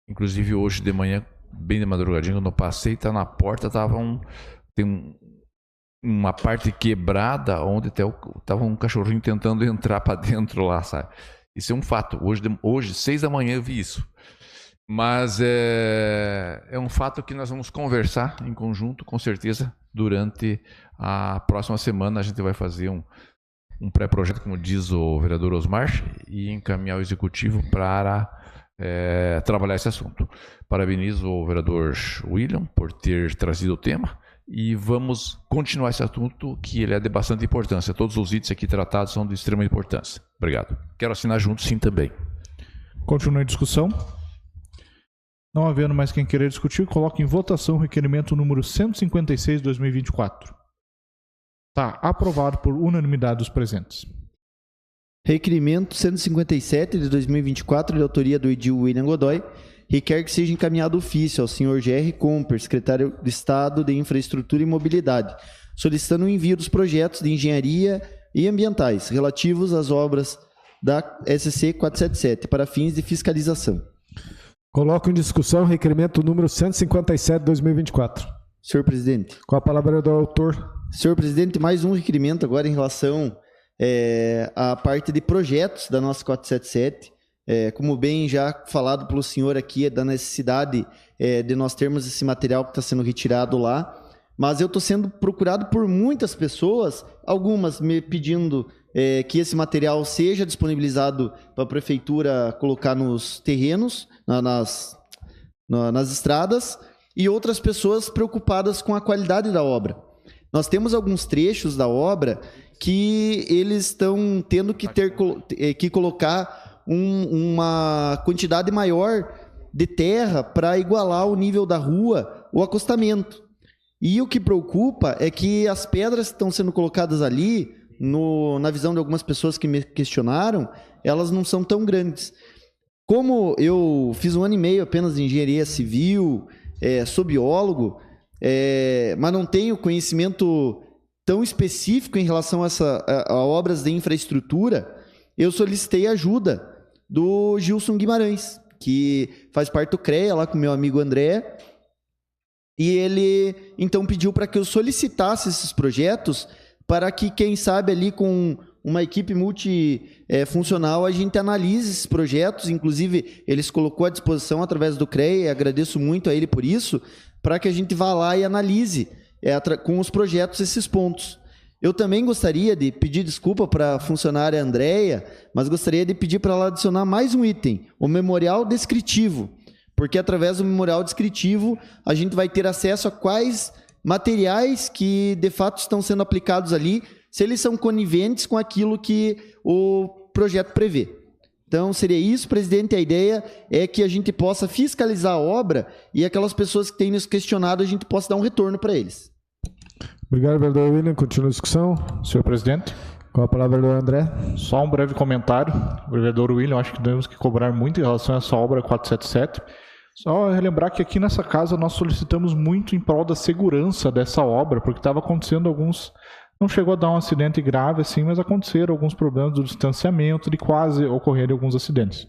[SPEAKER 3] Inclusive hoje de manhã, bem de madrugadinha, quando eu passei, tá na porta, tem uma parte quebrada onde tava um cachorrinho tentando entrar para dentro lá, sabe? Isso é um fato. Hoje 6 da manhã eu vi isso. Mas é um fato que nós vamos conversar em conjunto, com certeza, durante a próxima semana. A gente vai fazer um pré-projeto, como diz o vereador Osmar, e encaminhar o executivo para trabalhar esse assunto. Parabenizo o vereador William por ter trazido o tema e vamos continuar esse assunto, que ele é de bastante importância. Todos os itens aqui tratados são de extrema importância. Obrigado. Quero assinar junto, sim, também.
[SPEAKER 4] Continua a discussão. Não havendo mais quem querer discutir, coloque em votação o requerimento número 156 de 2024. Está aprovado por unanimidade dos presentes.
[SPEAKER 5] Requerimento 157 de 2024, de autoria do edil William Godoy, requer que seja encaminhado ofício ao senhor G.R. Comper, secretário de Estado de Infraestrutura e Mobilidade, solicitando o envio dos projetos de engenharia e ambientais relativos às obras da SC 477 para fins de fiscalização.
[SPEAKER 1] Coloco em discussão o requerimento número 157 de 2024.
[SPEAKER 5] Senhor presidente.
[SPEAKER 1] Com a palavra do autor.
[SPEAKER 5] Senhor presidente, mais um requerimento agora em relação à parte de projetos da nossa 477. Como bem já falado pelo senhor aqui, da necessidade de nós termos esse material que está sendo retirado lá. Mas eu estou sendo procurado por muitas pessoas, algumas me pedindo que esse material seja disponibilizado para a prefeitura colocar nos terrenos, nas estradas, e outras pessoas preocupadas com a qualidade da obra. Nós temos alguns trechos da obra que eles estão tendo que colocar uma quantidade maior de terra para igualar o nível da rua, o acostamento. E o que preocupa é que as pedras que estão sendo colocadas ali, na visão de algumas pessoas que me questionaram, elas não são tão grandes. Como eu fiz 1 ano e meio apenas de engenharia civil, sou biólogo, mas não tenho conhecimento tão específico em relação a obras de infraestrutura, eu solicitei ajuda do Gilson Guimarães, que faz parte do CREA, lá com meu amigo André, e ele então pediu para que eu solicitasse esses projetos para que, quem sabe, ali com uma equipe multifuncional, a gente analise esses projetos. Inclusive, ele se colocou à disposição através do CREA, e agradeço muito a ele por isso, para que a gente vá lá e analise com os projetos esses pontos. Eu também gostaria de pedir desculpa para a funcionária Andréia, mas gostaria de pedir para ela adicionar mais um item, o memorial descritivo, porque através do memorial descritivo a gente vai ter acesso a quais materiais que de fato estão sendo aplicados ali, se eles são coniventes com aquilo que o projeto prevê. Então seria isso, presidente. A ideia é que a gente possa fiscalizar a obra e aquelas pessoas que têm nos questionado, a gente possa dar um retorno para eles.
[SPEAKER 1] Obrigado, vereador William. Continua a discussão.
[SPEAKER 4] Senhor presidente.
[SPEAKER 1] Com a palavra, vereador André.
[SPEAKER 4] Só um breve comentário. O vereador William, acho que temos que cobrar muito em relação a essa obra 477. Só relembrar que aqui nessa casa nós solicitamos muito em prol da segurança dessa obra, porque estava acontecendo alguns... Não chegou a dar um acidente grave assim, mas aconteceram alguns problemas do distanciamento, de quase ocorrerem alguns acidentes.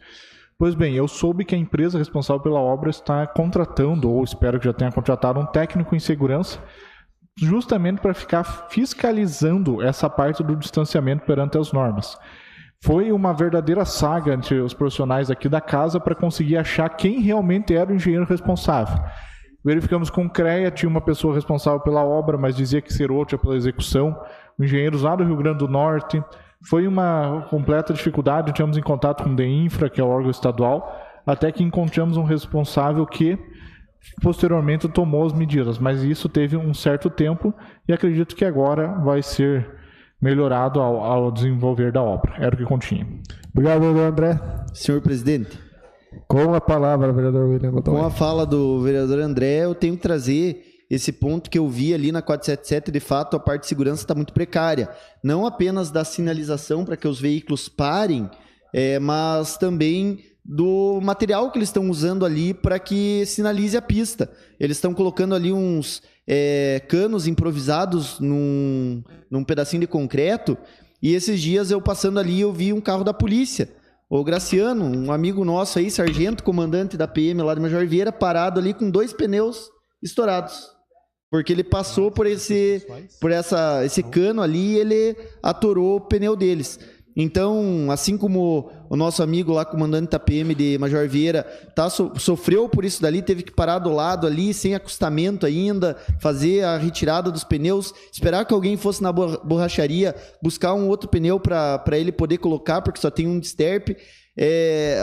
[SPEAKER 4] Pois bem, eu soube que a empresa responsável pela obra está contratando, ou espero que já tenha contratado, um técnico em segurança, justamente para ficar fiscalizando essa parte do distanciamento perante as normas. Foi uma verdadeira saga entre os profissionais aqui da casa para conseguir achar quem realmente era o engenheiro responsável. Verificamos com o CREA, tinha uma pessoa responsável pela obra, mas dizia que ser outra pela execução. O engenheiro lá do Rio Grande do Norte. Foi uma completa dificuldade, entramos em contato com o DEINFRA, que é o órgão estadual, até que encontramos um responsável que posteriormente tomou as medidas, mas isso teve um certo tempo e acredito que agora vai ser melhorado ao desenvolver da obra. Era o que continha.
[SPEAKER 1] Obrigado, vereador André.
[SPEAKER 5] Senhor presidente,
[SPEAKER 1] Com a palavra, vereador William Godoy.
[SPEAKER 5] com a fala do vereador André, eu tenho que trazer esse ponto que eu vi ali na 477. De fato, a parte de segurança está muito precária. Não apenas da sinalização para que os veículos parem, mas também do material que eles estão usando ali para que sinalize a pista. Eles estão colocando ali uns canos improvisados num pedacinho de concreto, e esses dias eu passando ali, eu vi um carro da polícia. O Graciano, um amigo nosso aí, sargento, comandante da PM lá de Major Vieira, parado ali com 2 pneus estourados. Porque ele passou por esse cano ali e ele atorou o pneu deles. Então, assim como o nosso amigo lá, comandante da PM de Major Vieira, sofreu por isso dali, teve que parar do lado ali, sem acostamento ainda, fazer a retirada dos pneus, esperar que alguém fosse na borracharia, buscar um outro pneu para ele poder colocar, porque só tem um de esterpe.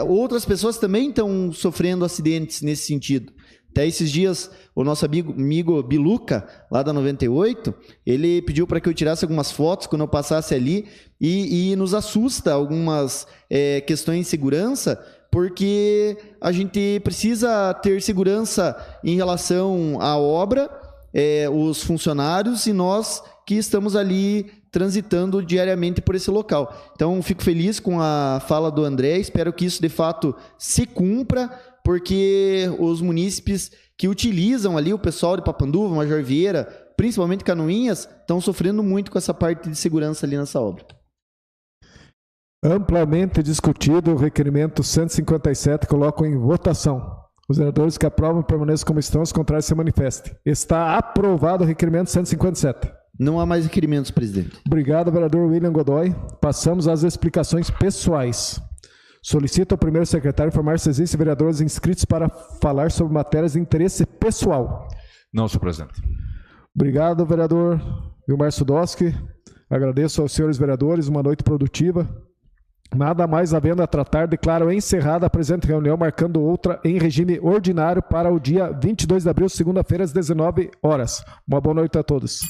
[SPEAKER 5] Outras pessoas também estão sofrendo acidentes nesse sentido. Até esses dias, o nosso amigo Biluca, lá da 98, ele pediu para que eu tirasse algumas fotos quando eu passasse ali, e nos assusta algumas questões de segurança, porque a gente precisa ter segurança em relação à obra, os funcionários e nós que estamos ali transitando diariamente por esse local. Então, fico feliz com a fala do André, espero que isso de fato se cumpra, porque os munícipes que utilizam ali, o pessoal de Papanduva, Major Vieira, principalmente Canoinhas, estão sofrendo muito com essa parte de segurança ali nessa obra.
[SPEAKER 1] Amplamente discutido o requerimento 157, coloco em votação. Os vereadores que aprovam permaneçam como estão, os contrários se manifestem. Está aprovado o requerimento 157.
[SPEAKER 5] Não há mais requerimentos, presidente.
[SPEAKER 1] Obrigado, vereador William Godoy. Passamos às explicações pessoais. Solicito ao primeiro secretário informar se existem vereadores inscritos para falar sobre matérias de interesse pessoal.
[SPEAKER 3] Não, senhor presidente.
[SPEAKER 1] Obrigado, vereador Vilmar Sudowski. Agradeço aos senhores vereadores, uma noite produtiva. Nada mais havendo a tratar, declaro encerrada a presente reunião, marcando outra em regime ordinário para o dia 22 de abril, segunda-feira, às 19 horas. Uma boa noite a todos.